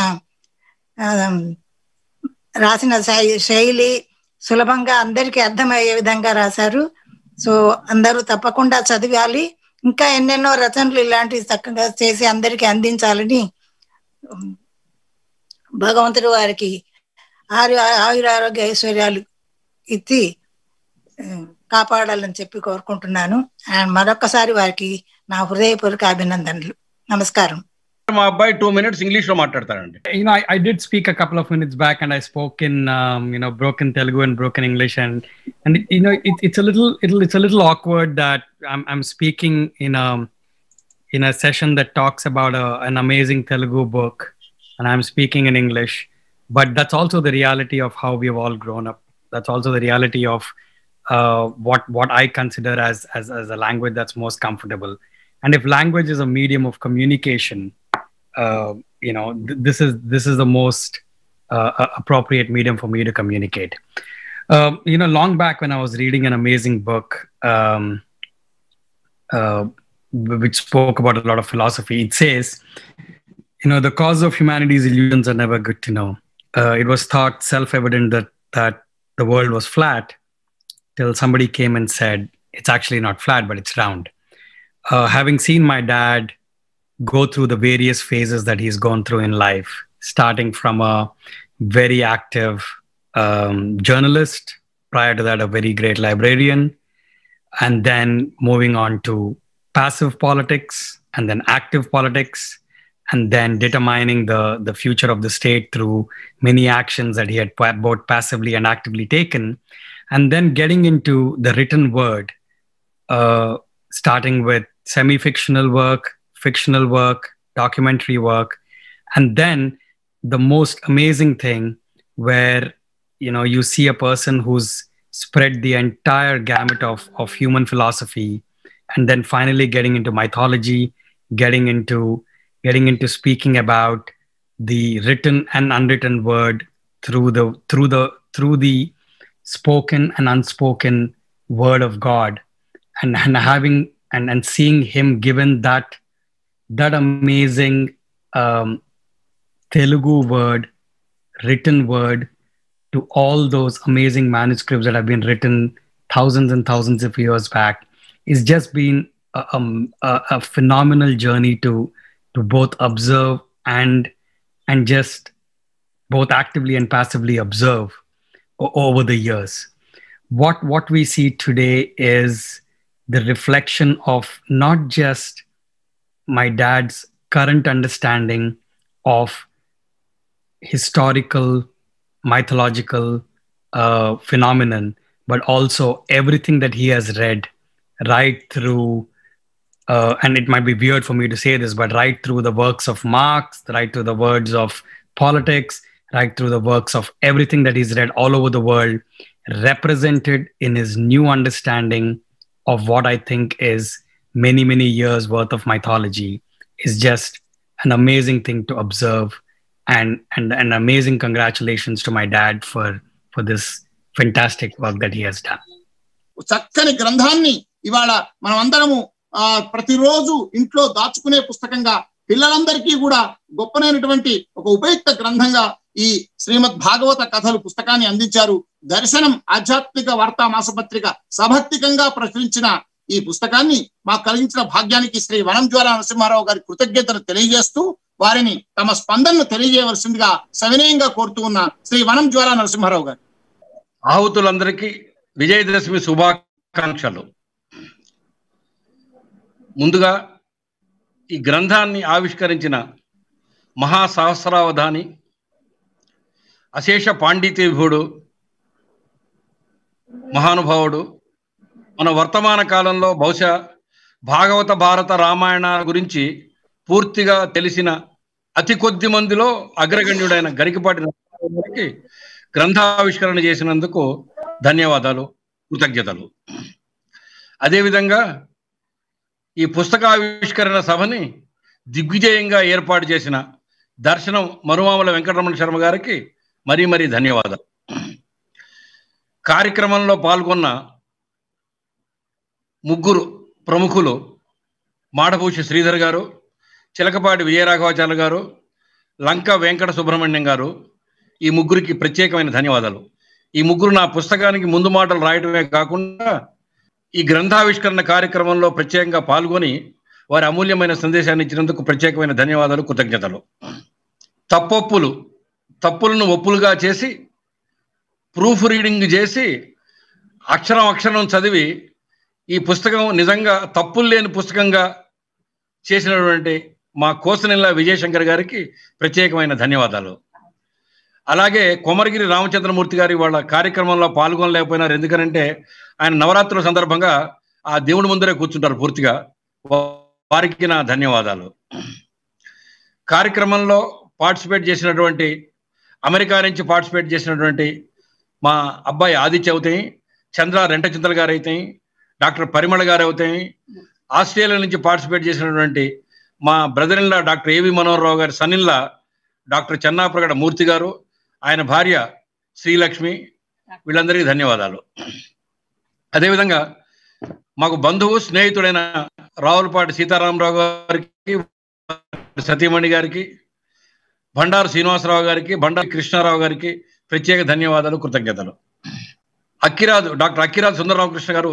రాసిన శైలి సులభంగా అందరికీ అర్థమయ్యే విధంగా రాశారు. సో అందరూ తప్పకుండా చదివాలి. ఇంకా ఎన్నెన్నో రచనలు ఇలాంటివి చక్కగా చేసి అందరికీ అందించాలని భగవంతుడు వారికి ఆయురారోగ్య ఐశ్వర్యాలు ఇచ్చి కాపాడాలని చెప్పి కోరుకుంటున్నాను. అండ్ మరొకసారి వారికి నా హృదయపూర్వక అభినందనలు. నమస్కారం. మా అబ్బాయి 2 minutes ఇంగ్లీష్ లో మాట్లాడతారండి. I did speak a couple of minutes back and I spoke in broken Telugu and broken English, and it's a little awkward that I'm speaking in a session that talks about an amazing Telugu book and I'm speaking in English, but that's also the reality of how we've all grown up. That's also the reality of what I consider as a language that's most comfortable. And if language is a medium of communication, this is the most appropriate medium for me to communicate. Long back when I was reading an amazing book which spoke about a lot of philosophy, it says, the cause of humanity's illusions are never good to know. It was thought self-evident that the world was flat till somebody came and said, it's actually not flat, but it's round. Having seen my dad go through the various phases that he's gone through in life, starting from a very active journalist, prior to that a very great librarian, and then moving on to passive politics, and then active politics, and then determining the future of the state through many actions that he had both passively and actively taken, and then getting into the written word, starting with semi-fictional work, fictional work, documentary work, and then the most amazing thing where you see a person who's spread the entire gamut of human philosophy, and then finally getting into mythology, getting into speaking about the written and unwritten word through the spoken and unspoken word of God, and having and seeing him given that amazing Telugu word, written word, to all those amazing manuscripts that have been written thousands and thousands of years back, is just been a phenomenal journey to both observe and just both actively and passively observe over the years. What we see today is the reflection of not just my dad's current understanding of historical, mythological phenomenon, but also everything that he has read right through, and it might be weird for me to say this, but right through the works of Marx, right through the words of politics, right through the works of everything that he's read all over the world, represented in his new understanding of what I think is many, many years worth of mythology, is just an amazing thing to observe. And an amazing congratulations to my dad for this fantastic work that he has done. చక్కని గ్రంథాన్ని ఇవాళ మనం అందరము ప్రతిరోజు ఇంట్లో దాచుకునే పుస్తకంగా, పిల్లలందరికీ కూడా గొప్పనైనటువంటి ఒక ఉపయుక్త గ్రంథంగా ఈ శ్రీమద్ భాగవత కథలు పుస్తకాన్ని అందించారు. దర్శనం ఆధ్యాత్మిక వార్తా మాసపత్రిక సభక్తికంగా ప్రచురించిన ఈ పుస్తకాన్ని మాకు కలిగించిన భాగ్యానికి శ్రీ వనం జ్వాలా నరసింహారావు గారి కృతజ్ఞతలు తెలియజేస్తూ వారిని తమ స్పందనను తెలియజేయవలసిందిగా సవినయంగా కోరుతూ ఉన్న శ్రీ వనం జ్వాలా నరసింహారావు గారు. ఆహుతులందరికీ విజయదశమి శుభాకాంక్షలు. ముందుగా ఈ గ్రంథాన్ని ఆవిష్కరించిన మహాసహస్రావధాని, అశేష పాండిత్య విభుడు, మహానుభావుడు, మన వర్తమాన కాలంలో బహుశా భాగవత భారత రామాయణ గురించి పూర్తిగా తెలిసిన అతి కొద్ది మందిలో అగ్రగణ్యుడైన గరికపాటి నరసింహారావుకి గ్రంథావిష్కరణ చేసినందుకు ధన్యవాదాలు, కృతజ్ఞతలు. అదేవిధంగా ఈ పుస్తకావిష్కరణ సభని దిగ్విజయంగా ఏర్పాటు చేసిన దర్శనం మరుమాముల వెంకటరమణ శర్మ గారికి మరీ మరీ ధన్యవాదాలు. కార్యక్రమంలో పాల్గొన్న ముగ్గురు ప్రముఖులు, మాడభూషి శ్రీధర్ గారు, చిలకపాటి విజయరాఘవాచార్య గారు, లంక వెంకట సుబ్రహ్మణ్యం గారు, ఈ ముగ్గురికి ప్రత్యేకమైన ధన్యవాదాలు. ఈ ముగ్గురు నా పుస్తకానికి ముందు మాటలు రాయటమే కాకుండా ఈ గ్రంథావిష్కరణ కార్యక్రమంలో ప్రత్యేకంగా పాల్గొని వారి అమూల్యమైన సందేశాన్ని ఇచ్చినందుకు ప్రత్యేకమైన ధన్యవాదాలు, కృతజ్ఞతలు. తప్పులను ఒప్పులుగా చేసి, ప్రూఫ్ రీడింగ్ చేసి, అక్షరం అక్షరం చదివి ఈ పుస్తకం నిజంగా తప్పులు లేని పుస్తకంగా చేసినటువంటి మా కోసనెల్ల విజయశంకర్ గారికి ప్రత్యేకమైన ధన్యవాదాలు. అలాగే కొమరగిరి రామచంద్రమూర్తి గారి వాళ్ళ కార్యక్రమంలో పాల్గొనలేకపోయినారు. ఎందుకనంటే ఆయన నవరాత్రుల సందర్భంగా ఆ దేవుడి ముందరే కూర్చుంటారు పూర్తిగా. వారికి నా ధన్యవాదాలు. కార్యక్రమంలో పార్టిసిపేట్ చేసినటువంటి, అమెరికా నుంచి పార్టిసిపేట్ చేసినటువంటి మా అబ్బాయి ఆదిత్య అవుతాయి, చంద్ర రెంటచింతల గారు అవుతాయి, డాక్టర్ పరిమళ గారు అవుతాయి, ఆస్ట్రేలియా నుంచి పార్టిసిపేట్ చేసినటువంటి మా బ్రదర్ ఇన్ లా డాక్టర్ ఏవి మనోహర్ రావు గారి సన్ ఇన్ లా డాక్టర్ చెన్నాప్రగడ మూర్తి గారు, ఆయన భార్య శ్రీలక్ష్మి, వీళ్ళందరికీ ధన్యవాదాలు. అదేవిధంగా మాకు బంధువు స్నేహితుడైన రావులపాటి సీతారామరావు గారికి, సతీమణి గారికి, బండారు శ్రీనివాసరావు గారికి, బండారు కృష్ణారావు గారికి ప్రత్యేక ధన్యవాదాలు, కృతజ్ఞతలు. డాక్టర్ అక్కిరాజు సుందరరామకృష్ణ గారు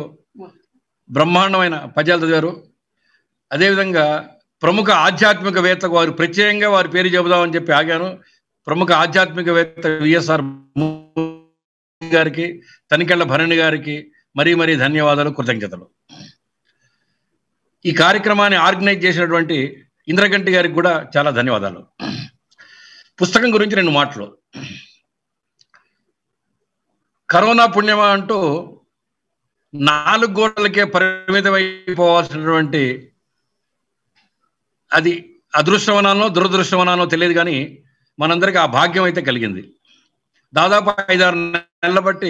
బ్రహ్మాండమైన పద్యాలు చదివారు. అదేవిధంగా ప్రముఖ ఆధ్యాత్మికవేత్త వారు, ప్రత్యేకంగా వారి పేరు చెబుదామని చెప్పి ఆగాను, ప్రముఖ ఆధ్యాత్మికవేత్త విఎస్ఆర్ గారికి, తనికెళ్ల భరణి గారికి మరీ మరీ ధన్యవాదాలు, కృతజ్ఞతలు. ఈ కార్యక్రమాన్ని ఆర్గనైజ్ చేసినటువంటి ఇంద్రగంటి గారికి కూడా చాలా ధన్యవాదాలు. పుస్తకం గురించి 2 మాటలు. కరోనా పుణ్యమా అంటూ 4 గోడలకే పరిమితమైపోవాల్సినటువంటి, అది అదృష్టవనానో దురదృష్టవనానో తెలియదు కానీ మనందరికీ ఆ భాగ్యం అయితే కలిగింది. దాదాపు 5-6 నెలల బట్టి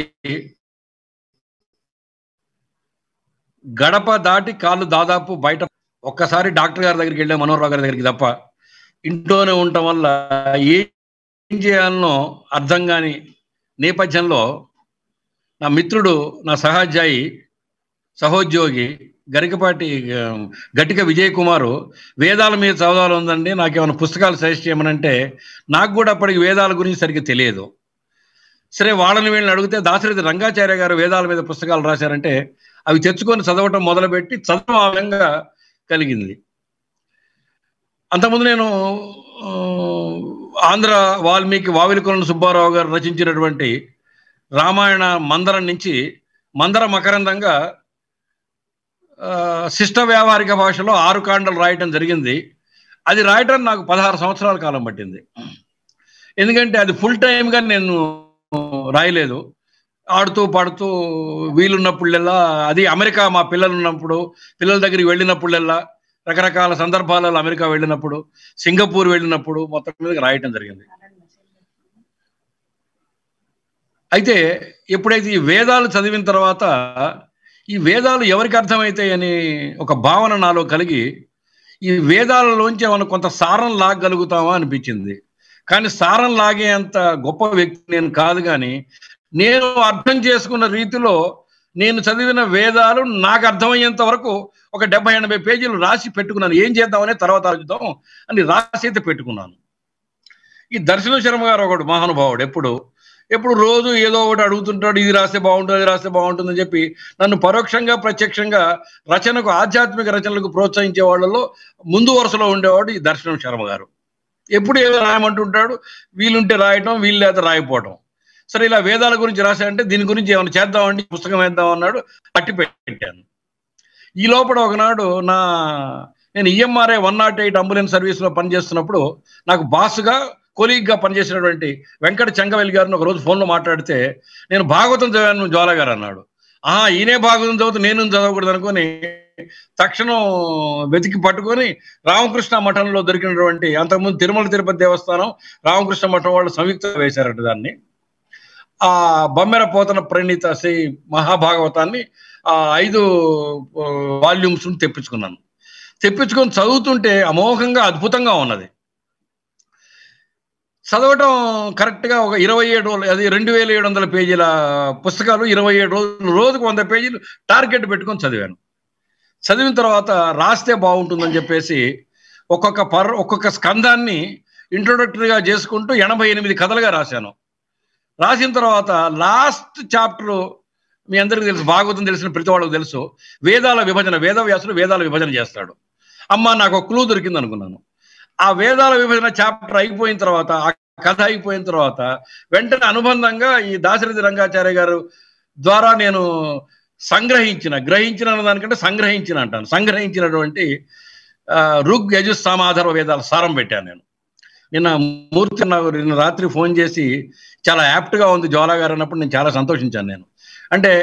గడప దాటి కాళ్ళు దాదాపు బయట, ఒక్కసారి డాక్టర్ గారి దగ్గరికి వెళ్ళే మనోహర్రావు గారి దగ్గరికి తప్ప ఇంట్లోనే ఉండటం వల్ల ఏం చేయాలనో అర్థం కాని నేపథ్యంలో నా మిత్రుడు, నా సహోద్యోగి గరికపాటి గట్టిక విజయ్ కుమారు వేదాల మీద చదవాలి ఉందండి, నాకేమైనా పుస్తకాలు సజెస్ట్ చేయమనంటే నాకు కూడా అప్పటికి వేదాల గురించి సరిగ్గా తెలియదు. సరే వాళ్ళని వీళ్ళని అడిగితే దాశరథి రంగాచార్య గారు వేదాల మీద పుస్తకాలు రాశారంటే అవి తెచ్చుకొని చదవటం మొదలుపెట్టి చదవడం ఆ విధంగా కలిగింది. అంతకుముందు నేను ఆంధ్ర వాల్మీకి వావిలికొండ సుబ్బారావు గారు రచించినటువంటి రామాయణ మందరం నుంచి మందర మకరందంగా శిష్ట వ్యావహారిక భాషలో 6 కాండలు రాయటం జరిగింది. అది రాయటం నాకు 16 సంవత్సరాల కాలం పట్టింది. ఎందుకంటే అది ఫుల్ టైమ్గా నేను రాయలేదు. ఆడుతూ పాడుతూ వీలున్నప్పుడల్లా, అది అమెరికా మా పిల్లలు ఉన్నప్పుడు, పిల్లల దగ్గరికి వెళ్ళినప్పుడల్లా, రకరకాల సందర్భాలలో అమెరికా వెళ్ళినప్పుడు, సింగపూర్ వెళ్ళినప్పుడు మొత్తం మీద రాయటం జరిగింది. అయితే ఎప్పుడైతే ఈ వేదాలు చదివిన తర్వాత ఈ వేదాలు ఎవరికి అర్థమవుతాయని ఒక భావన నాలో కలిగి, ఈ వేదాలలోంచి ఏమైనా కొంత సారం లాగలుగుతామా అనిపించింది. కానీ సారం లాగే అంత గొప్ప వ్యక్తి నేను కాదు, కానీ నేను అర్థం చేసుకున్న రీతిలో నేను చదివిన వేదాలు నాకు అర్థమయ్యేంత వరకు ఒక 70-80 పేజీలు రాసి పెట్టుకున్నాను. ఏం చేద్దామనే తర్వాత ఆలోచిద్దాం అని రాసి అయితే పెట్టుకున్నాను. ఈ దర్శన శర్మ గారు ఒకడు మహానుభావుడు, ఎప్పుడు రోజు ఏదో ఒకటి అడుగుతుంటాడు, ఇది రాస్తే బాగుంటుంది, అది రాస్తే బాగుంటుంది అని చెప్పి నన్ను పరోక్షంగా ప్రత్యక్షంగా రచనకు, ఆధ్యాత్మిక రచనలకు ప్రోత్సహించే వాళ్ళలో ముందు వరుసలో ఉండేవాడు ఈ దర్శనం శర్మ గారు. ఎప్పుడు ఏదో రాయమంటుంటాడు, వీలుంటే రాయటం, వీలు లేదా రాయిపోవటం. సరే, ఇలా వేదాల గురించి రాశాడంటే దీని గురించి ఏమైనా చేద్దామండి, పుస్తకం వేద్దాం అన్నాడు. పట్టి పెట్టాను. ఈ లోపల ఒకనాడు నేను ఈఎంఆర్ఐ 108 అంబులెన్స్ సర్వీస్లో పనిచేస్తున్నప్పుడు నాకు బాస్గా, కొలీగ్గా పనిచేసినటువంటి వెంకట చెంగవెల్లి గారిని ఒకరోజు ఫోన్లో మాట్లాడితే, నేను భాగవతం చదివాను జ్వాల గారు అన్నాడు. ఈయనే భాగవతం చదువుతూ నేను చదవకూడదు అనుకొని తక్షణం వెతికి పట్టుకొని రామకృష్ణ మఠంలో దొరికినటువంటి, అంతకుముందు తిరుమల తిరుపతి దేవస్థానం రామకృష్ణ మఠం వాళ్ళు సంయుక్తంగా వేశారట దాన్ని, ఆ బొమ్మెర పోతన ప్రణీత శ్రీ మహాభాగవతాన్ని 5 వాల్యూమ్స్ తెప్పించుకున్నాను. తెప్పించుకొని చదువుతుంటే అమోఘంగా అద్భుతంగా ఉన్నది. చదవటం కరెక్ట్గా ఒక 27 రోజులు, అది 2700 పేజీల పుస్తకాలు, 27 రోజులు, రోజుకు 100 పేజీలు టార్గెట్ పెట్టుకొని చదివాను. చదివిన తర్వాత రాస్తే బాగుంటుందని చెప్పేసి ఒక్కొక్క స్కంధాన్ని ఇంట్రొడక్టరీగా చేసుకుంటూ 88 కథలుగా రాశాను. రాసిన తర్వాత లాస్ట్ చాప్టర్ మీ అందరికీ తెలుసు, భాగవతం తెలిసిన ప్రతి వాళ్ళకు తెలుసు, వేదాల విభజన. వేదవ్యాసుడు వేదాల విభజన చేస్తాడు. నాకు ఒక క్లూ దొరికింది అనుకున్నాను. ఆ వేదాల విభజన చాప్టర్ అయిపోయిన తర్వాత, ఆ కథ అయిపోయిన తర్వాత వెంటనే అనుబంధంగా ఈ దాశరథి రంగాచార్య గారు ద్వారా నేను గ్రహించిన దానికంటే సంగ్రహించినటువంటి ఋగ్ యజు సామాధర్వ వేదాల సారం పెట్టాను నేను. నిన్న రాత్రి ఫోన్ చేసి చాలా యాప్ట్గా ఉంది జ్వాల గారు అన్నప్పుడు నేను చాలా సంతోషించాను. అంటే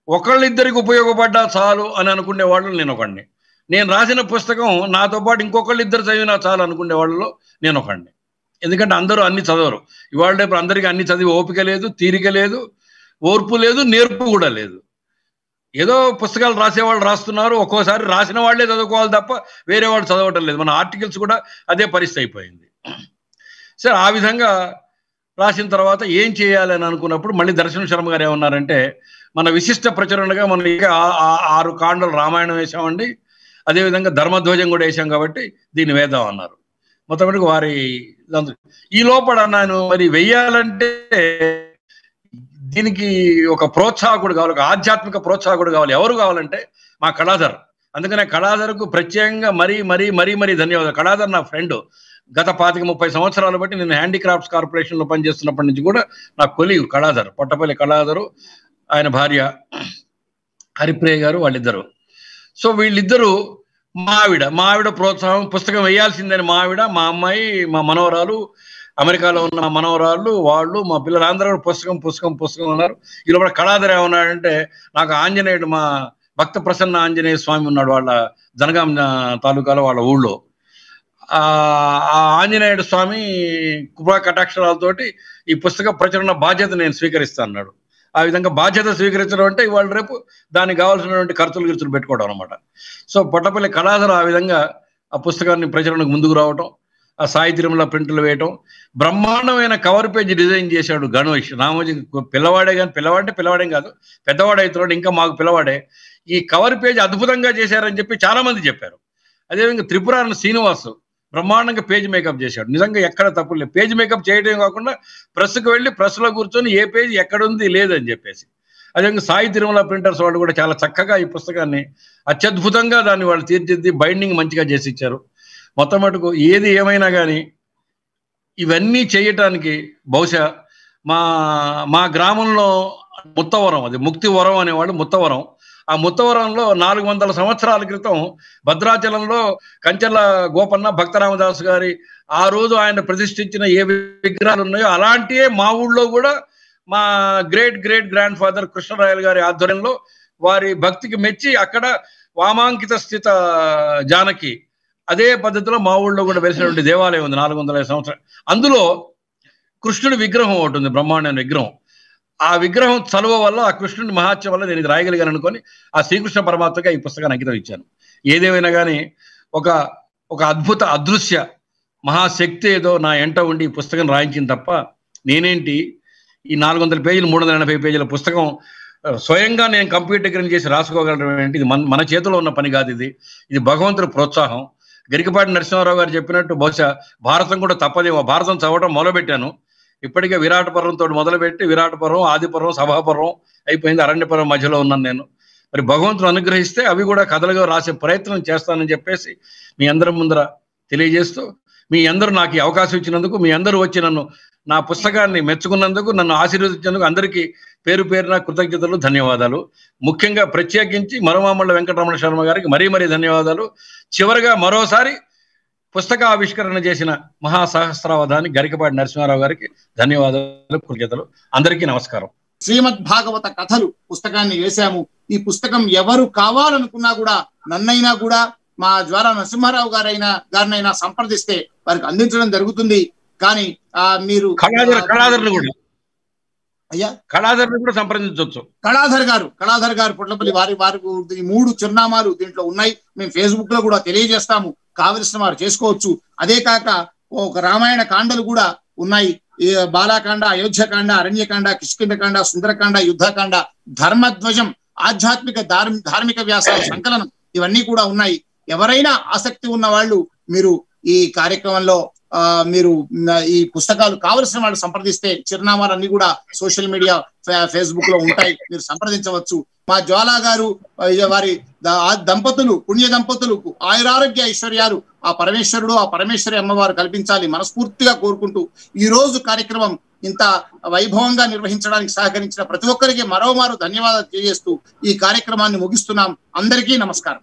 ఒకళ్ళిద్దరికి ఉపయోగపడ్డా చాలు అని అనుకునే వాళ్ళు నేను ఒకడిని. నేను రాసిన పుస్తకం నాతో పాటు ఇంకొకళ్ళిద్దరు చదివినా చాలు అనుకునే వాళ్ళలో నేను ఒకడిని. ఎందుకంటే అందరూ అన్ని చదవరు. ఇవాళ రేపు అందరికీ అన్ని చదివి ఓపిక లేదు, తీరిక లేదు, ఓర్పు లేదు, నేర్పు కూడా లేదు. ఏదో పుస్తకాలు రాసేవాళ్ళు రాస్తున్నారు, ఒక్కోసారి రాసిన వాళ్ళే చదువుకోవాలి తప్ప వేరే వాళ్ళు చదవటం లేదు. మన ఆర్టికల్స్ కూడా అదే పరిస్థితి అయిపోయింది. సరే, ఆ విధంగా రాసిన తర్వాత ఏం చేయాలని అనుకున్నప్పుడు మళ్ళీ దర్శన శర్మ గారు ఏమన్నారంటే, మన విశిష్ట ప్రచురణగా మనం ఇంకా 6 కాండలు రామాయణం వేసామండి, అదేవిధంగా ధర్మధ్వజం కూడా వేసాం, కాబట్టి దీన్ని వేద్దాం అన్నారు. మొత్తం వారి ఈ లోపల నేను మరి వెయ్యాలంటే దీనికి ఒక ప్రోత్సాహకుడు కావాలి, ఒక ఆధ్యాత్మిక ప్రోత్సాహకుడు కావాలి. ఎవరు కావాలంటే మా కళాధర్. అందుకనే కళాధర్కు ప్రత్యేకంగా మరీ ధన్యవాదాలు. కళాధర్ నా ఫ్రెండ్. గత 25-30 సంవత్సరాలు బట్టి నేను హ్యాండీక్రాఫ్ట్స్ కార్పొరేషన్లో పనిచేస్తున్నప్పటి నుంచి కూడా నా కొలీగ్ కళాధర్, పొట్టపల్లి కళాధరు, ఆయన భార్య హరిప్రియ గారు, వాళ్ళిద్దరు. సో వీళ్ళిద్దరూ మా ఆవిడ ప్రోత్సాహం, పుస్తకం వేయాల్సిందని మా ఆవిడ, మా అమ్మాయి, మా మనవరాలు, అమెరికాలో ఉన్న మా మనవరాళ్ళు, వాళ్ళు, మా పిల్లలందరూ పుస్తకం అన్నారు. ఈ లోపల కళాధర ఏమన్నాడంటే, నాకు ఆంజనేయుడు, మా భక్త ప్రసన్న ఆంజనేయ స్వామి ఉన్నాడు వాళ్ళ జనగాం తాలూకాలో వాళ్ళ ఊళ్ళో. ఆ ఆంజనేయుడు స్వామి కృపా కటాక్షరాలతోటి ఈ పుస్తక ప్రచురణ బాధ్యత నేను స్వీకరిస్తాను అన్నాడు. ఆ విధంగా బాధ్యత స్వీకరించడం అంటే ఇవాళ రేపు దానికి కావాల్సినటువంటి ఖర్చులు పెట్టుకోవడం అనమాట. సో పొట్టపల్లి కళాధర ఆ విధంగా ఆ పుస్తకాన్ని ప్రచురణకు ముందుకు రావటం, ఆ సాయి తిరుమల ప్రింట్లు వేయటం, బ్రహ్మాండమైన కవర్ పేజ్ డిజైన్ చేశాడు గణేష్. రామోజీ పిల్లవాడే, కానీ పిల్లవాడేం కాదు, పెద్దవాడైతున్నాడు, ఇంకా మాకు పిల్లవాడే. ఈ కవర్ పేజ్ అద్భుతంగా చేశారని చెప్పి చాలా మంది చెప్పారు. అదేవిధంగా త్రిపురారణ శ్రీనివాసు బ్రహ్మాండంగా పేజ్ మేకప్ చేశాడు. నిజంగా ఎక్కడ తప్పు లేదు. పేజ్ మేకప్ చేయడం కాకుండా ప్రెస్కి వెళ్ళి ప్రెస్లో కూర్చొని ఏ పేజ్ ఎక్కడుంది లేదని చెప్పేసి. అదేవిధంగా సాయి తిరుమల ప్రింటర్స్ వాళ్ళు కూడా చాలా చక్కగా ఈ పుస్తకాన్ని అత్యద్భుతంగా దాన్ని వాళ్ళు తీర్చిదిద్ది బైండింగ్ మంచిగా చేసి ఇచ్చారు. మొత్తం మటుకు ఏది ఏమైనా కానీ ఇవన్నీ చేయటానికి బహుశా మా గ్రామంలో ముత్తవరం, అది ముక్తివరం అనేవాళ్ళు ముత్తవరం. ఆ ముత్తవరంలో 400 సంవత్సరాల క్రితం భద్రాచలంలో కంచెల గోపన్న భక్తరామదాసు గారి ఆ రోజు ఆయన ప్రతిష్ఠించిన ఏ విగ్రహాలు ఉన్నాయో అలాంటివే మా ఊళ్ళో కూడా మా great great grand father Krishnarayalu గారి ఆధ్వర్యంలో వారి భక్తికి మెచ్చి అక్కడ వామాంకిత స్థిత జానకి అదే పద్ధతిలో మా ఊళ్ళో కూడా వెలిసినటువంటి దేవాలయం ఉంది 450 సంవత్సరాలు. అందులో కృష్ణుడి విగ్రహం ఒకటి ఉంది, బ్రహ్మాండమైన విగ్రహం. ఆ విగ్రహం చలువ వల్ల, ఆ కృష్ణుడి మహాత్యం వల్ల నేను ఇది రాయగలిగాను అనుకొని ఆ శ్రీకృష్ణ పరమాత్మగా ఈ పుస్తకాన్ని అంకితం ఇచ్చాను. ఏదేమైనా కానీ ఒక అద్భుత అదృశ్య మహాశక్తి ఏదో నా ఎంట ఉండి ఈ పుస్తకం రాయించింది తప్ప నేనేంటి ఈ 400 పేజీలు 380 పేజీల పుస్తకం స్వయంగా నేను కంప్యూటరీకరణ చేసి రాసుకోగలడం ఏంటి? ఇది మన చేతిలో ఉన్న పని కాదు. ఇది భగవంతుడి ప్రోత్సాహం. గరికపాటి నరసింహారావు గారు చెప్పినట్టు బహుశా భారతం కూడా తప్పదేమో. భారతం చదవడం మొదలుపెట్టాను. ఇప్పటికే విరాట పర్వంతో మొదలుపెట్టి విరాట పర్వం, ఆదిపర్వం, సభాపర్వం అయిపోయింది. అరణ్య పర్వం మధ్యలో ఉన్నాను నేను. మరి భగవంతుడు అనుగ్రహిస్తే అవి కూడా కథలుగా రాసే ప్రయత్నం చేస్తానని చెప్పేసి మీ అందరి ముందర తెలియజేస్తూ, మీ అందరూ నాకు ఈ అవకాశం ఇచ్చినందుకు, మీ అందరూ వచ్చి నా పుస్తకాన్ని మెచ్చుకున్నందుకు, నన్ను ఆశీర్వదించినందుకు అందరికీ పేరు పేరున కృతజ్ఞతలు, ధన్యవాదాలు. ముఖ్యంగా ప్రత్యేకించి మరోమామళ్ళ వెంకటరమణ శర్మ గారికి మరీ ధన్యవాదాలు. చివరిగా మరోసారి పుస్తక ఆవిష్కరణ చేసిన మహాసహస్రావధాని గరికపాటి నరసింహారావు గారికి ధన్యవాదాలు, కృతజ్ఞతలు. అందరికీ నమస్కారం. శ్రీమద్ భాగవత కథలు పుస్తకాన్ని వేశాము. ఈ పుస్తకం ఎవరు కావాలనుకున్నా కూడా, నన్నైనా కూడా, మా జ్వాలా నరసింహారావు గారినైనా సంప్రదిస్తే వారికి అందించడం జరుగుతుంది. కానీ మీరు కళాధర్ని కూడా సంప్రదించవచ్చు. కళాధర్ గారు పొట్లపల్లి వారి 3 చిరునామాలు దీంట్లో ఉన్నాయి. మేము ఫేస్బుక్ లో కూడా తెలియజేస్తాము, కావలసిన వారు చేసుకోవచ్చు. అదే కాక ఒక రామాయణ కాండలు కూడా ఉన్నాయి. బాలాకాండ, అయోధ్యకాండ, అరణ్యకాండ, కిష్కింధకాండ, సుందరకాండ, యుద్ధకాండ, ధర్మధ్వజం, ఆధ్యాత్మిక ధార్మిక వ్యాసాల సంకలనం ఇవన్నీ కూడా ఉన్నాయి. ఎవరైనా ఆసక్తి ఉన్న వాళ్ళు మీరు ఈ కార్యక్రమంలో మీరు ఈ పుస్తకాలు కావలసిన వాళ్ళు సంప్రదిస్తే చిరునామాలన్నీ కూడా సోషల్ మీడియా ఫేస్బుక్ లో ఉంటాయి, మీరు సంప్రదించవచ్చు. మా జ్వాలా గారు వారి దంపతులు, పుణ్య దంపతులకు ఆయురారోగ్య ఐశ్వర్యాలు ఆ పరమేశ్వరుడు, ఆ పరమేశ్వరి అమ్మవారు కల్పించాలి మనస్ఫూర్తిగా కోరుకుంటూ ఈ రోజు కార్యక్రమం ఇంత వైభవంగా నిర్వహించడానికి సహకరించిన ప్రతి ఒక్కరికి మరోమారు ధన్యవాదాలు తెలియజేస్తూ ఈ కార్యక్రమాన్ని ముగిస్తున్నాం. అందరికీ నమస్కారం.